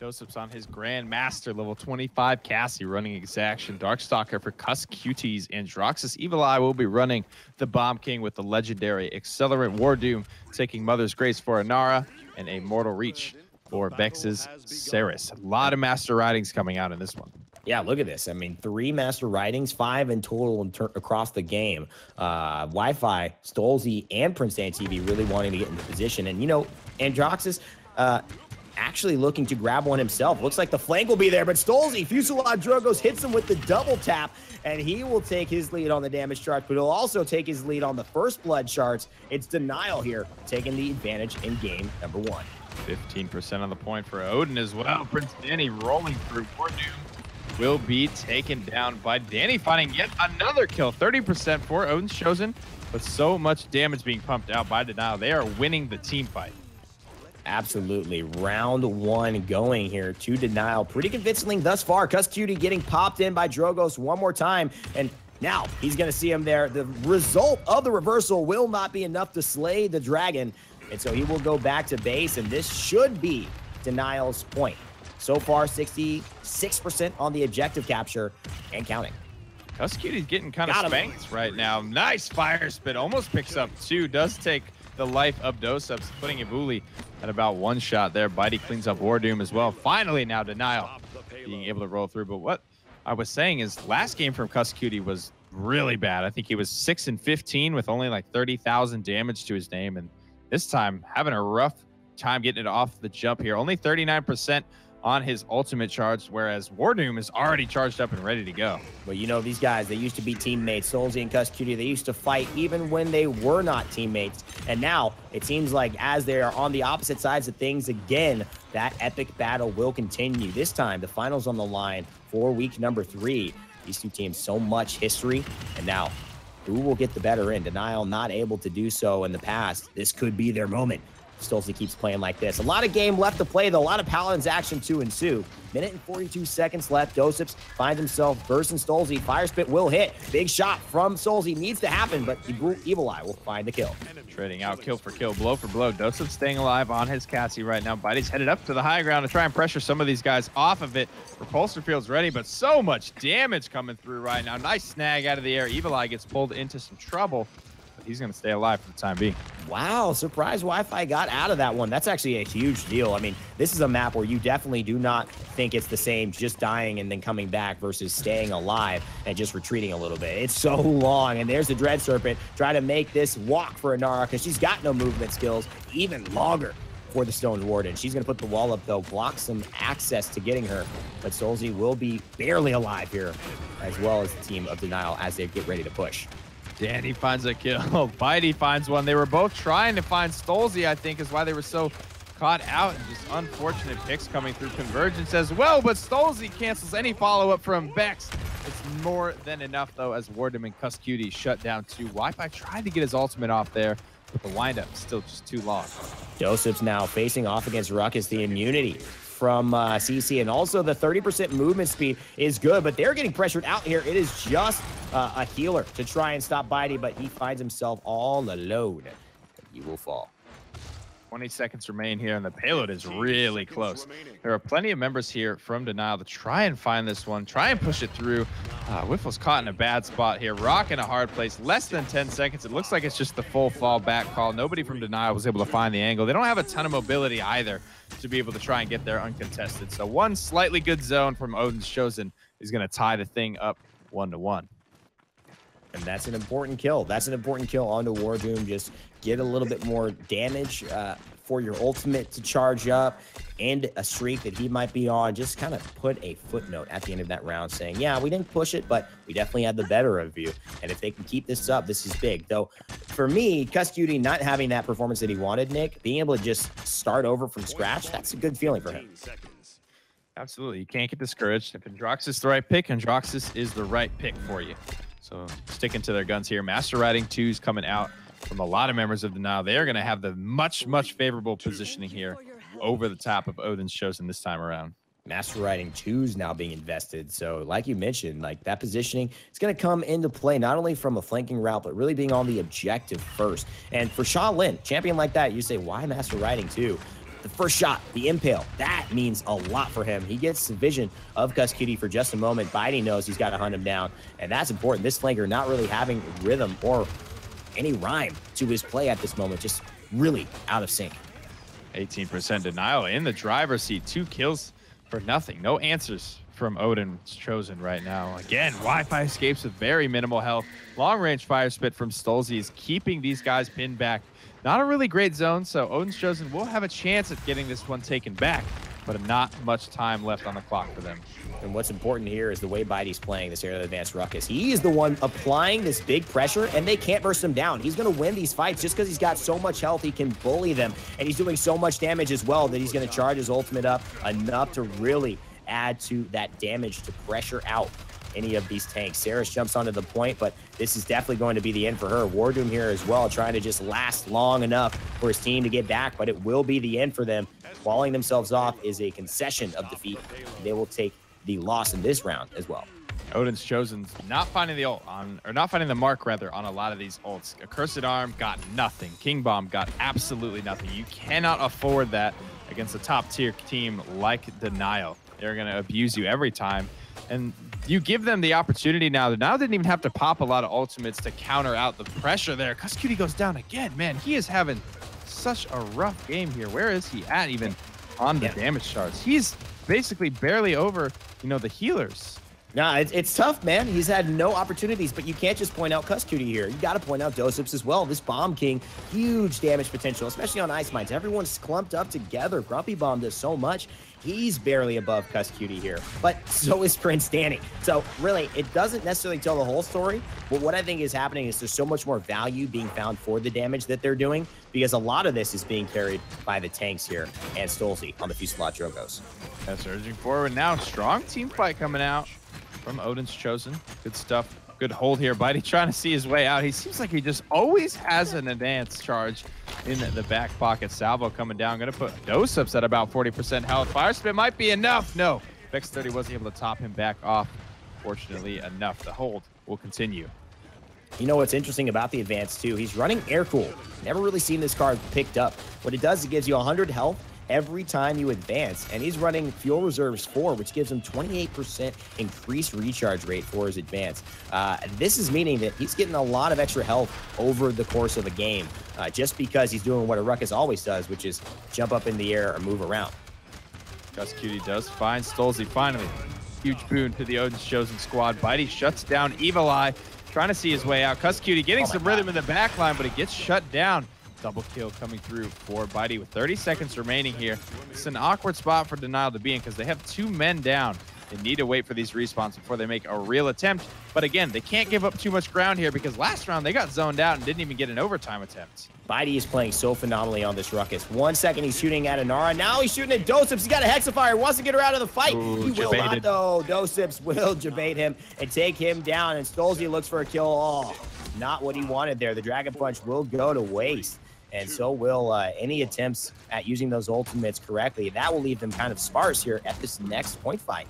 doesupz on his Grandmaster level 25 Cassie running Exaction. Darkstalker for Kusqt and Droxus. Evil will be running the Bomb King with the legendary Accelerant. WarDoom taking Mother's Grace for Inara and a Mortal Reach for Vex's Saris. A lot of Master Ridings coming out in this one. Yeah, look at this. I mean, 3 Master Ridings, 5 in total across the game. Wi-Fi, stolzey, and PrinceDannyTV really wanting to get into position. And, you know, Androxus, actually looking to grab one himself. Looks like the flank will be there, but stolzey, Fuselage Drogoz hits him with the double tap, and he will take his lead on the damage chart, but he'll also take his lead on the first blood charts. It's Denial here, taking the advantage in game number 1. 15% on the point for Odin as well. PrinceDanny rolling through. WarDoom will be taken down by Danny, finding yet another kill. 30% for Odin's Chosen, but so much damage being pumped out by Denial. They are winning the team fight. Absolutely. Round 1 going here to Denial. Pretty convincingly thus far. Kusqt getting popped in by Drogoz one more time. And now he's going to see him there. The result of the reversal will not be enough to slay the dragon. And so he will go back to base. And this should be Denial's point. So far, 66% on the objective capture and counting. Kusqt is getting kind of spanked right now. Nice fire spit. Almost picks up 2. Does take the life of doesupz, putting Evulli at about 1 shot there. Bitey cleans up WarDoom as well. Finally, now Denial being able to roll through. But what I was saying is last game from Kusqt was really bad. I think he was 6-15 with only like 30,000 damage to his name. And this time having a rough time getting it off the jump here. Only 39% on his ultimate charge, whereas WarDoom is already charged up and ready to go. But you know, these guys, they used to be teammates. stolzey and Kusqt, they used to fight even when they were not teammates. And now it seems like as they are on the opposite sides of things again, that epic battle will continue. This time, the finals on the line for week number 3. These two teams, so much history. And now, who will get the better in? Denial not able to do so in the past. This could be their moment. stolzey keeps playing like this. A lot of game left to play, though. A lot of Paladins action to ensue. Minute and 42 seconds left. doesupz finds himself versing stolzey. Fire spit will hit. Big shot from stolzey needs to happen, but Evulli will find the kill. Trading out kill for kill, blow for blow. doesupz staying alive on his Cassie right now. Bitey's headed up to the high ground to try and pressure some of these guys off of it. Repulsor field's ready, but so much damage coming through right now. Nice snag out of the air. Evulli gets pulled into some trouble. He's going to stay alive for the time being. Wow, surprise Wi-Fi got out of that one. That's actually a huge deal. I mean, this is a map where you definitely do not think it's the same just dying and then coming back versus staying alive and just retreating a little bit. It's so long, and there's the Dread Serpent trying to make this walk for Inara because she's got no movement skills. Even longer for the Stone Warden. She's going to put the wall up, though, block some access to getting her. But stolzey will be barely alive here, as well as the team of Denial as they get ready to push. Danny finds a kill. Bitey finds one. They were both trying to find stolzey, I think, is why they were so caught out, and just unfortunate picks coming through convergence as well. But stolzey cancels any follow-up from Bex. It's more than enough, though, as WarDoom and Kusqt shut down two. Wi-Fi tried to get his ultimate off there, but the windup still just too long. doesupz now facing off against Ruckus. The immunity from CC, and also the 30% movement speed is good, but they're getting pressured out here. It is just a healer to try and stop Bitey, but he finds himself all alone. He will fall. 20 seconds remain here, and the payload is really close. There are plenty of members here from Denial to try and find this one, try and push it through. Whiffle's caught in a bad spot here. Rock in a hard place, less than 10 seconds. It looks like it's just the full fall back call. Nobody from Denial was able to find the angle. They don't have a ton of mobility either to be able to try and get there uncontested. So one slightly good zone from Odin's Chosen is going to tie the thing up 1-1. And that's an important kill. That's an important kill onto WarDoom. Just get a little bit more damage for your ultimate to charge up, and a streak that he might be on. Just kind of put a footnote at the end of that round saying, yeah, we didn't push it, but we definitely had the better of you. And if they can keep this up, this is big. Though, for me, Kusqt not having that performance that he wanted, Nick, being able to just start over from scratch, that's a good feeling for him. Absolutely. You can't get discouraged. If Androxus is the right pick, Androxus is the right pick for you. So sticking to their guns here. Master Riding 2's coming out from a lot of members of Denial. They are going to have the much favorable positioning here over the top of Odin's Chosen this time around. Master Riding 2's now being invested. So like you mentioned, like that positioning, it's going to come into play not only from a flanking route, but really being on the objective first. And for Shaolin, champion like that, you say, why Master Riding 2? The first shot, the impale, that means a lot for him. He gets the vision of Kusqt for just a moment. Bitey knows he's got to hunt him down, and that's important. This flanker not really having rhythm or any rhyme to his play at this moment, just really out of sync. 18% Denial in the driver's seat. 2 kills for nothing. No answers from Odin's Chosen right now. Again, Wi-Fi escapes with very minimal health. Long-range fire spit from stolzey is keeping these guys pinned back. Not a really great zone, so Odin's Chosen will have a chance at getting this one taken back, but not much time left on the clock for them. And what's important here is the way Bitey's playing this area of advanced Ruckus. He is the one applying this big pressure, and they can't burst him down. He's going to win these fights just because he's got so much health. He can bully them, and he's doing so much damage as well that he's going to charge his ultimate up enough to really add to that damage to pressure out any of these tanks. Saris jumps onto the point, but this is definitely going to be the end for her. WarDoom here as well, trying to just last long enough for his team to get back, but it will be the end for them. Walling themselves off is a concession of defeat. They will take the loss in this round as well. Odin's Chosen's not finding the ult on, or not finding the mark rather, on a lot of these ults. Accursed Arm got nothing. King Bomb got absolutely nothing. You cannot afford that against a top tier team like Denial. They're going to abuse you every time. And you give them the opportunity now. Denial didn't even have to pop a lot of ultimates to counter out the pressure there. Kusqt goes down again. Man, he is having such a rough game here. Where is he at even on the damage charts? He's basically barely over, you know, the healers. Nah, it's tough, man. He's had no opportunities, but you can't just point out Kusqt here. You got to point out doesupz as well. This Bomb King, huge damage potential, especially on Ice Mines. Everyone's clumped up together. Grumpy Bomb does so much. He's barely above Kusqt here, but so is Prince Danny. So really, it doesn't necessarily tell the whole story, but what I think is happening is there's so much more value being found for the damage that they're doing, because a lot of this is being carried by the tanks here and stolzey on the Fuselage Drogos. That's urging forward now. Strong team fight coming out from Odin's Chosen. Good stuff. Good hold here. Bitey trying to see his way out. He seems like he just always has an advanced charge in the back pocket. Salvo coming down. Going to put doesupz at about 40% health. Fire spit might be enough. No. Vex 30 wasn't able to top him back off. Fortunately enough. The hold will continue. You know what's interesting about the advance too? He's running air cool. Never really seen this card picked up. What it does, it gives you 100 health every time you advance, and he's running fuel reserves 4, which gives him 28% increased recharge rate for his advance. This is meaning that he's getting a lot of extra health over the course of a game, just because he's doing what a Ruckus always does, which is jump up in the air or move around. Kusqt does find stolzey finally. Huge boon to the Odin's Chosen squad. Bitey shuts down Evulli, trying to see his way out. Kusqt getting some rhythm in the back line, but it gets shut down. Double kill coming through for Bitey with 30 seconds remaining here. It's an awkward spot for Denial to be in because they have 2 men down. They need to wait for these respawns before they make a real attempt. But again, they can't give up too much ground here because last round they got zoned out and didn't even get an overtime attempt. Bitey is playing so phenomenally on this ruckus. 1 second he's shooting at Anara. Now he's shooting at doesupz. He's got a Hexafire. Wants to get her out of the fight. Ooh, he will not, though. doesupz will jebait him and take him down. And stolzey looks for a kill. Oh, not what he wanted there. The Dragon Punch will go to waste. And so will any attempts at using those ultimates correctly. That will leave them kind of sparse here at this next point fight.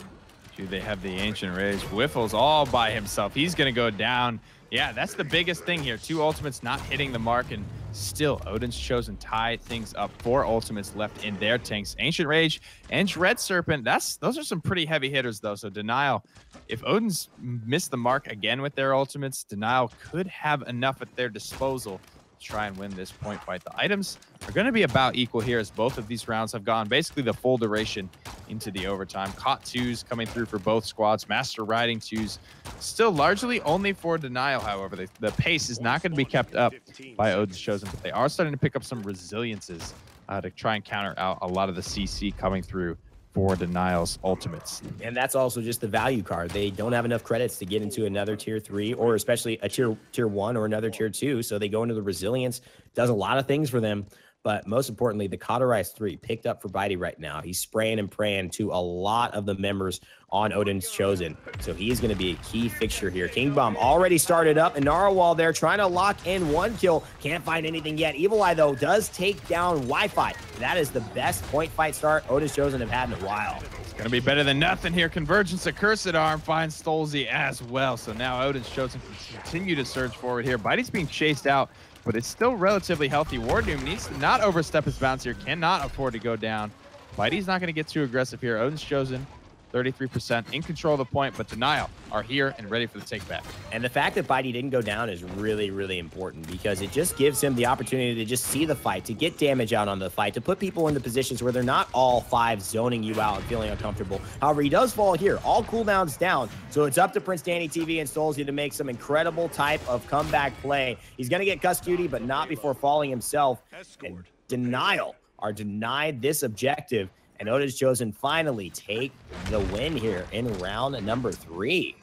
Dude, they have the Ancient Rage. Wiffle's all by himself. He's going to go down. Yeah, that's the biggest thing here. 2 ultimates not hitting the mark, and still Odin's Chosen tie things up. 4 ultimates left in their tanks. Ancient Rage and Dread Serpent, those are some pretty heavy hitters, though. So Denial, if Odin's missed the mark again with their ultimates, Denial could have enough at their disposal to try and win this point fight. The items are going to be about equal here as both of these rounds have gone basically the full duration into the overtime. Caught 2s coming through for both squads. Master Riding 2s still largely only for Denial, however. The pace is not going to be kept up by Odin's Chosen, but they are starting to pick up some resiliences to try and counter out a lot of the CC coming through for Denial's ultimates. And that's also just the value card. They don't have enough credits to get into another tier 3 or especially a tier 1 or another tier 2. So they go into the resilience. Does a lot of things for them. But most importantly, the Cauterize 3 picked up for Bitey right now. He's spraying and praying to a lot of the members on Odin's Chosen. So he is going to be a key fixture here. King Bomb already started up. And Narwhal there trying to lock in 1 kill. Can't find anything yet. Evulli, though, does take down Wi-Fi. That is the best point fight start Odin's Chosen have had in a while. It's going to be better than nothing here. Convergence of Cursed Arm finds stolzey as well. So now Odin's Chosen can continue to surge forward here. Bitey's being chased out, but it's still relatively healthy. WarDoom needs to not overstep his bounds here, cannot afford to go down. Bitey's not going to get too aggressive here. Odin's Chosen, 33% in control of the point, but Denial are here and ready for the take back. And the fact that Bitey didn't go down is really, really important because it just gives him the opportunity to just see the fight, to get damage out on the fight, to put people in the positions where they're not all 5 zoning you out and feeling uncomfortable. However, he does fall here. All cooldowns down, so it's up to PrinceDannyTV and stolzey to make some incredible type of comeback play. He's going to get Kusqt, but not before falling himself. And Denial are denied this objective. And Odin's Chosen finally take the win here in round number 3.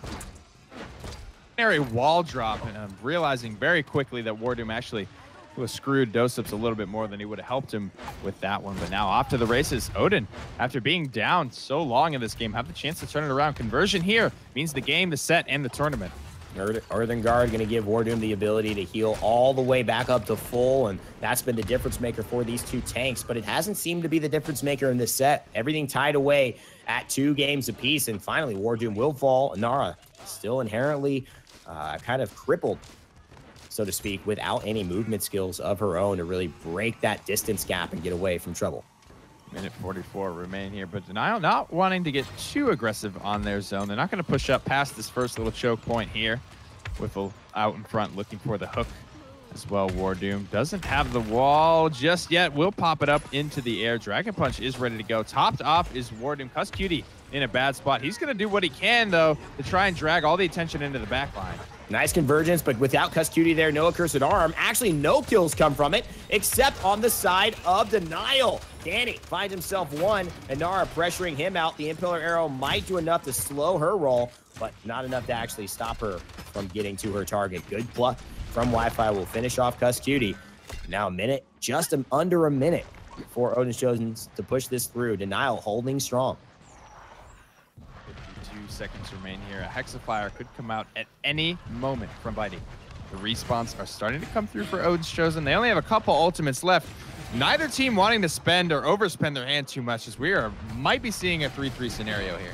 Wall drop, and I'm realizing very quickly that WarDoom actually was screwed doesupz a little bit more than he would have helped him with that one. But now off to the races. Odin, after being down so long in this game, have the chance to turn it around. Conversion here means the game, the set, and the tournament. Earthen Guard going to give WarDoom the ability to heal all the way back up to full, and that's been the difference maker for these 2 tanks, but it hasn't seemed to be the difference maker in this set. Everything tied away at 2 games apiece, and finally WarDoom will fall. Nara still inherently kind of crippled, so to speak, without any movement skills of her own to really break that distance gap and get away from trouble. Minute 44 remain here, but Denial not wanting to get too aggressive on their zone. They're not going to push up past this first little choke point here. Wiffle out in front looking for the hook as well. WarDoom doesn't have the wall just yet. Will pop it up into the air. Dragon Punch is ready to go. Topped off is WarDoom. Kusqt in a bad spot. He's going to do what he can, though, to try and drag all the attention into the back line. Nice convergence, but without Kusqt there, no Accursed Arm. Actually, no kills come from it, except on the side of Denial. Danny finds himself 1, and Nara pressuring him out. The Impaler Arrow might do enough to slow her roll, but not enough to actually stop her from getting to her target. Good pluck from Wi-Fi will finish off Kusqt. Now a minute, just under a minute for Odin's Chosen to push this through. Denial holding strong. 52 seconds remain here. A Hexafire could come out at any moment from Bitey. The respawns are starting to come through for Odin's Chosen. They only have a couple ultimates left. Neither team wanting to spend or overspend their hand too much, as we might be seeing a 3-3 scenario here.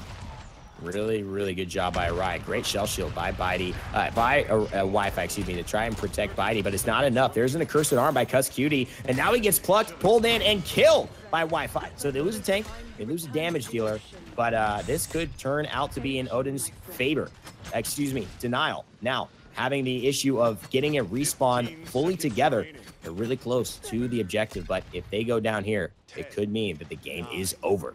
Really, really good job by Awry. Great shell shield by Bitey, Wi-Fi, excuse me, to try and protect Bitey, but it's not enough. There's an Accursed Arm by Kusqt, and now he gets plucked, pulled in, and killed by Wi-Fi. So they lose a tank, they lose a damage dealer, but this could turn out to be in Odin's favor. Excuse me, Denial. Now, having the issue of getting a respawn fully together, they're really close to the objective, but if they go down here, it could mean that the game is over.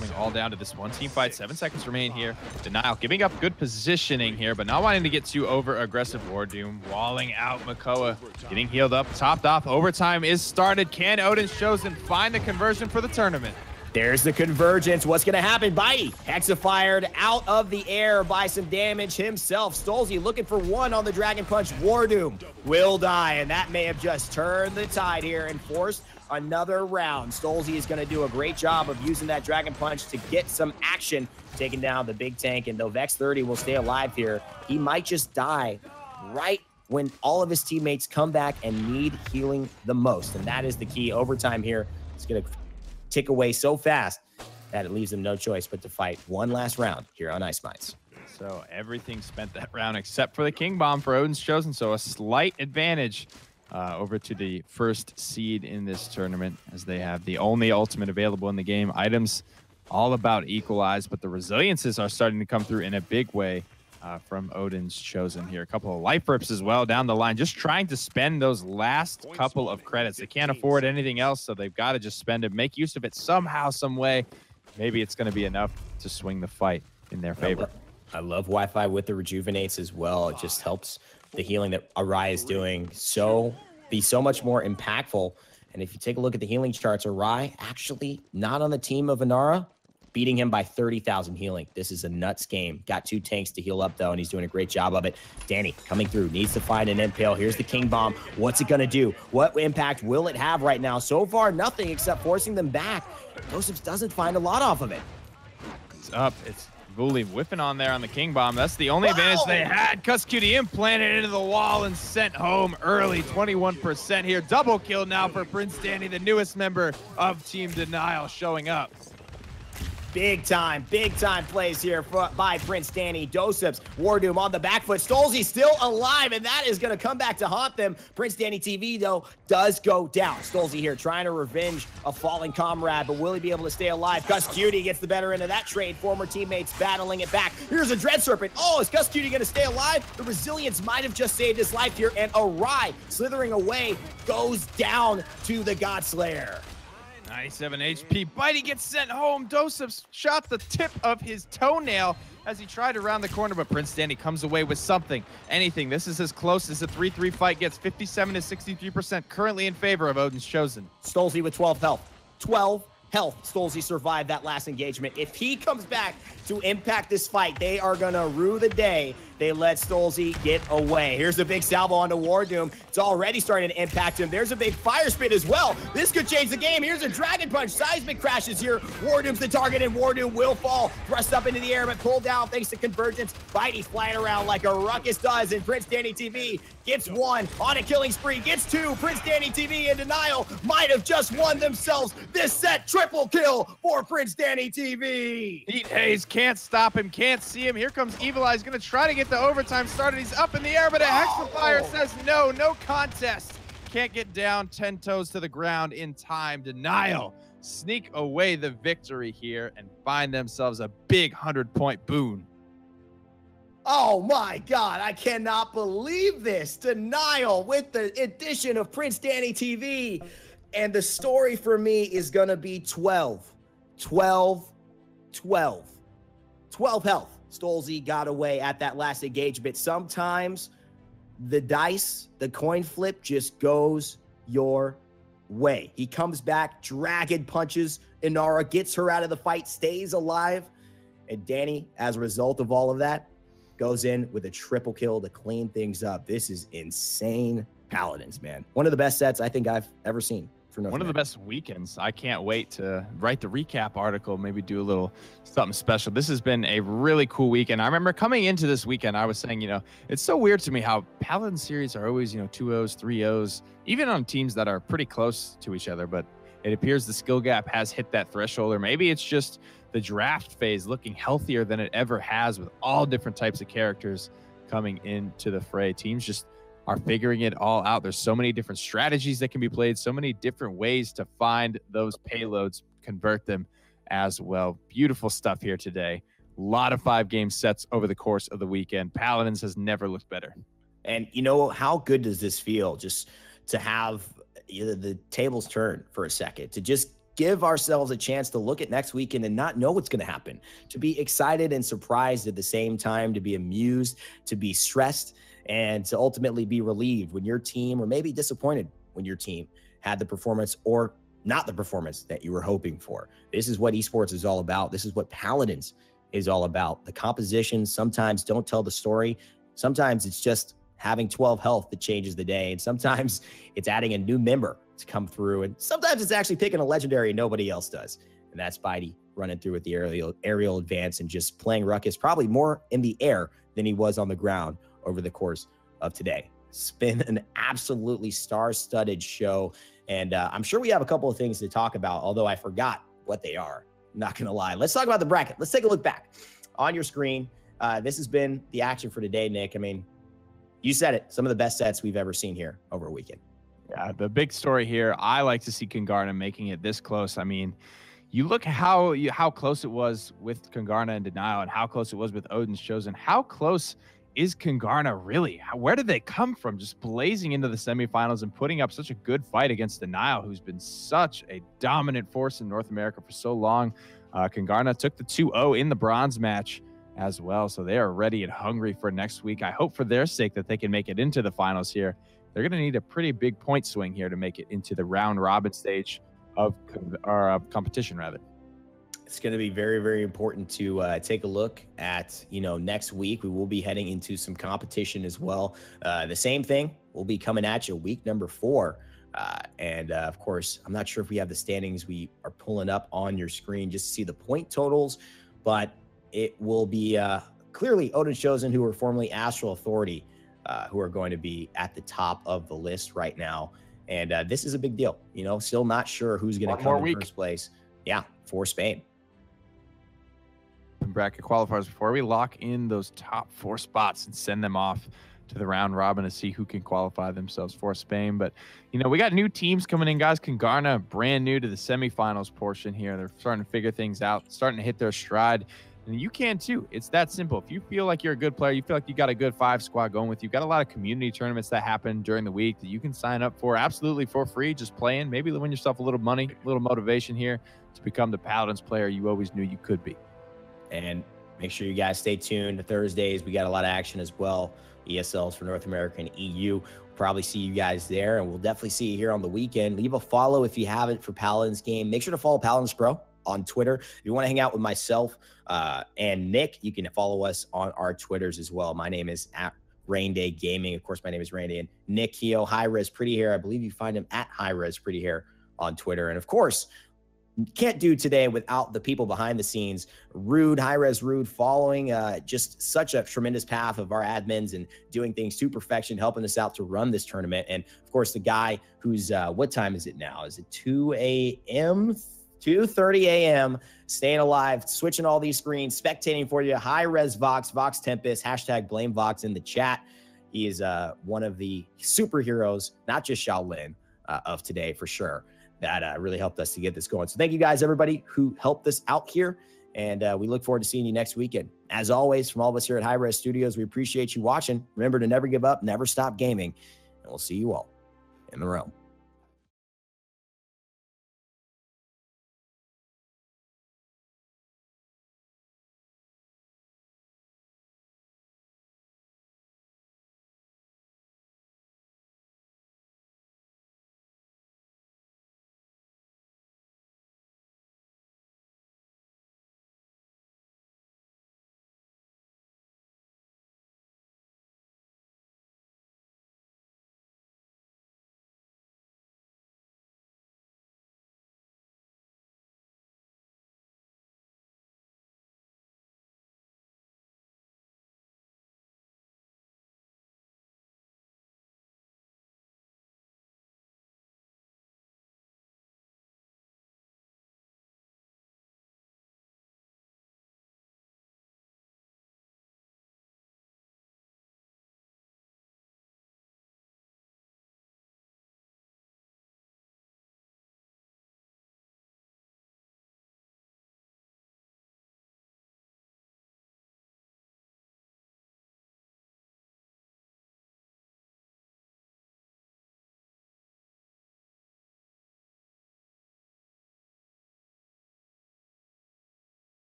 coming all down to this one team fight. 7 seconds remain here. Denial giving up good positioning here, but not wanting to get too over-aggressive. WarDoom walling out Makoa, getting healed up, topped off. Overtime is started. Can Odin's Chosen find the conversion for the tournament? There's the convergence. What's going to happen? Bitey hexa-fired out of the air by some damage himself. stolzey looking for one on the Dragon Punch. WarDoom will die, and that may have just turned the tide here and forced another round. stolzey is going to do a great job of using that Dragon Punch to get some action, taking down the big tank, and though Vex 30 will stay alive here, he might just die right when all of his teammates come back and need healing the most, and that is the key. Overtime here. It's going to tick away so fast that it leaves them no choice but to fight one last round here on Ice Mines. So everything spent that round except for the King Bomb for Odin's Chosen. So a slight advantage over to the first seed in this tournament, as they have the only ultimate available in the game. Items all about equalized, but the resiliences are starting to come through in a big way from Odin's Chosen here. A couple of life rips as well down the line, just trying to spend those last couple of credits. They can't afford anything else, so they've got to just spend it, make use of it somehow, some way. Maybe it's going to be enough to swing the fight in their favor. I love Wi-Fi with the rejuvenates as well. It just helps the healing that Awry is doing be so much more impactful. And if you take a look at the healing charts, Awry actually not on the team of Inara, beating him by 30,000 healing. This is a nuts game. Got 2 tanks to heal up, though, and he's doing a great job of it. Danny coming through, needs to find an impale. Here's the King Bomb. What's it going to do? What impact will it have right now? So far, nothing except forcing them back. doesupz doesn't find a lot off of it. It's up. It's Evulli whipping on there on the King Bomb. That's the only advantage they had. Kusqt implanted into the wall and sent home early. 21% here. Double kill now for PrinceDanny, the newest member of Team Denial, showing up. Big time plays here by PrinceDanny. dousupz, WarDoom on the back foot. stolzey still alive, and that is going to come back to haunt them. PrinceDannyTV, though, does go down. stolzey here trying to revenge a fallen comrade, but will he be able to stay alive? Kusqt gets the better end of that trade. Former teammates battling it back. Here's a Dread Serpent. Oh, is Kusqt going to stay alive? The resilience might have just saved his life here, and Awry, slithering away, goes down to the Godslayer. 97 HP. Bitey gets sent home. dousupz shot the tip of his toenail as he tried to round the corner, but PrinceDanny comes away with something, anything. This is as close as a 3-3 fight gets. 57 to 63% currently in favor of Odin's Chosen. stolzey with 12 health. 12 health. stolzey survived that last engagement. If he comes back to impact this fight, they are going to rue the day they let stolzey get away. Here's a big salvo onto WarDoom. It's already starting to impact him. There's a big fire spit as well. This could change the game. Here's a Dragon Punch. Seismic crashes here. WarDoom's the target, and WarDoom will fall. Thrust up into the air, but pulled down thanks to convergence. Bitey flying around like a ruckus does, and PrinceDannyTV gets 1 on a killing spree. Gets 2. PrinceDannyTV in Denial might have just won themselves this set. Triple kill for PrinceDannyTV. Heat Haze can't stop him, can't see him. Here comes Evulli. He's going to try to get the overtime started. He's up in the air, but a Hexafire says no contest. Can't get down 10 toes to the ground in time. Denial sneak away the victory here and find themselves a big 100-point boon. Oh my God, I cannot believe this. Denial with the addition of PrinceDannyTV. And the story for me is going to be 12 health. stolzey got away at that last engagement. Sometimes the dice, the coin flip just goes your way. He comes back, dragon punches Inara, gets her out of the fight, stays alive. And Danny, as a result of all of that, goes in with a triple kill to clean things up. This is insane Paladins, man. One of the best sets I think I've ever seen. One of the best weekends. I can't wait to write the recap article, maybe do a little something special. This has been a really cool weekend. I remember coming into this weekend, I was saying, it's so weird to me how Paladin series are always, 2-0s, 3-0s, even on teams that are pretty close to each other. But it appears the skill gap has hit that threshold, or maybe it's just the draft phase looking healthier than it ever has with all different types of characters coming into the fray. Teams just are figuring it all out. There's so many different strategies that can be played, so many different ways to find those payloads, convert them as well. Beautiful stuff here today. A lot of 5-game sets over the course of the weekend. Paladins has never looked better. And how good does this feel just to have the tables turn for a second, to just give ourselves a chance to look at next weekend and not know what's going to happen, to be excited and surprised at the same time, to be amused, to be stressed, and to ultimately be relieved when your team, or maybe disappointed when your team had the performance or not the performance that you were hoping for. This is what esports is all about. This is what Paladins is all about. The compositions sometimes don't tell the story. Sometimes it's just having 12 health that changes the day. And sometimes it's adding a new member to come through. And sometimes it's actually picking a legendary nobody else does. And that's Bitey running through with the aerial advance and just playing Ruckus probably more in the air than he was on the ground over the course of today. It's been an absolutely star-studded show. And I'm sure we have a couple of things to talk about, although I forgot what they are. Not going to lie. Let's talk about the bracket. Let's take a look back on your screen. This has been the action for today, Nick. I mean, you said it. Some of the best sets we've ever seen here over a weekend. Yeah, the big story here, I like to see Kungarna making it this close. I mean, you look how close it was with Kungarna and Denial and how close it was with Odin's Chosen. How close is Kungarna really? Where did they come from? Just blazing into the semifinals and putting up such a good fight against Denial, who's been such a dominant force in North America for so long. Kungarna took the 2-0 in the bronze match as well, so they are ready and hungry for next week. I hope for their sake that they can make it into the finals here. They're going to need a pretty big point swing here to make it into the round robin stage of competition, rather. It's going to be very, very important to take a look at, next week. We will be heading into some competition as well. The same thing will be coming at you week number 4. And of course, I'm not sure if we have the standings we are pulling up on your screen just to see the point totals, but it will be clearly Odin's Chosen, who are formerly Astral Authority, who are going to be at the top of the list right now. And this is a big deal. Still not sure who's going to come in first place. Yeah, for Spain. Bracket qualifiers before we lock in those top 4 spots and send them off to the round robin to see who can qualify themselves for Spain. But, we got new teams coming in, guys. Kungarna, brand new to the semifinals portion here. They're starting to figure things out, starting to hit their stride. And you can too. It's that simple. If you feel like you're a good player, you feel like you got a good 5 squad going with you, got a lot of community tournaments that happen during the week that you can sign up for absolutely for free, just playing, maybe win yourself a little money, a little motivation here to become the Paladins player you always knew you could be. And make sure you guys stay tuned to Thursdays. We got a lot of action as well. ESLs for North America and EU. We'll probably see you guys there, and we'll definitely see you here on the weekend. Leave a follow if you haven't for Paladins Game. Make sure to follow Paladins Pro on Twitter. If you want to hang out with myself and Nick, you can follow us on our Twitters as well. My name is at Rainday Gaming. Of course, my name is Randy, and Nick Keogh, Hi-Rez Pretty Hair. I believe you find him at Hi-Rez Pretty Hair on Twitter. And of course, can't do today without the people behind the scenes. Rude, Hi-Rez Rude, following just such a tremendous path of our admins and doing things to perfection, helping us out to run this tournament. And of course, the guy who's, what time is it now? Is it 2 a.m.? 2:30 a.m. Staying alive, switching all these screens, spectating for you. Hi-Rez Vox, Vox Tempest, hashtag blame Vox in the chat. He is one of the superheroes, not just Shaolin, of today for sure. That really helped us to get this going. So thank you guys, everybody who helped us out here. And we look forward to seeing you next weekend. As always, from all of us here at Hi-Rez Studios, we appreciate you watching. Remember to never give up, never stop gaming. And we'll see you all in the realm.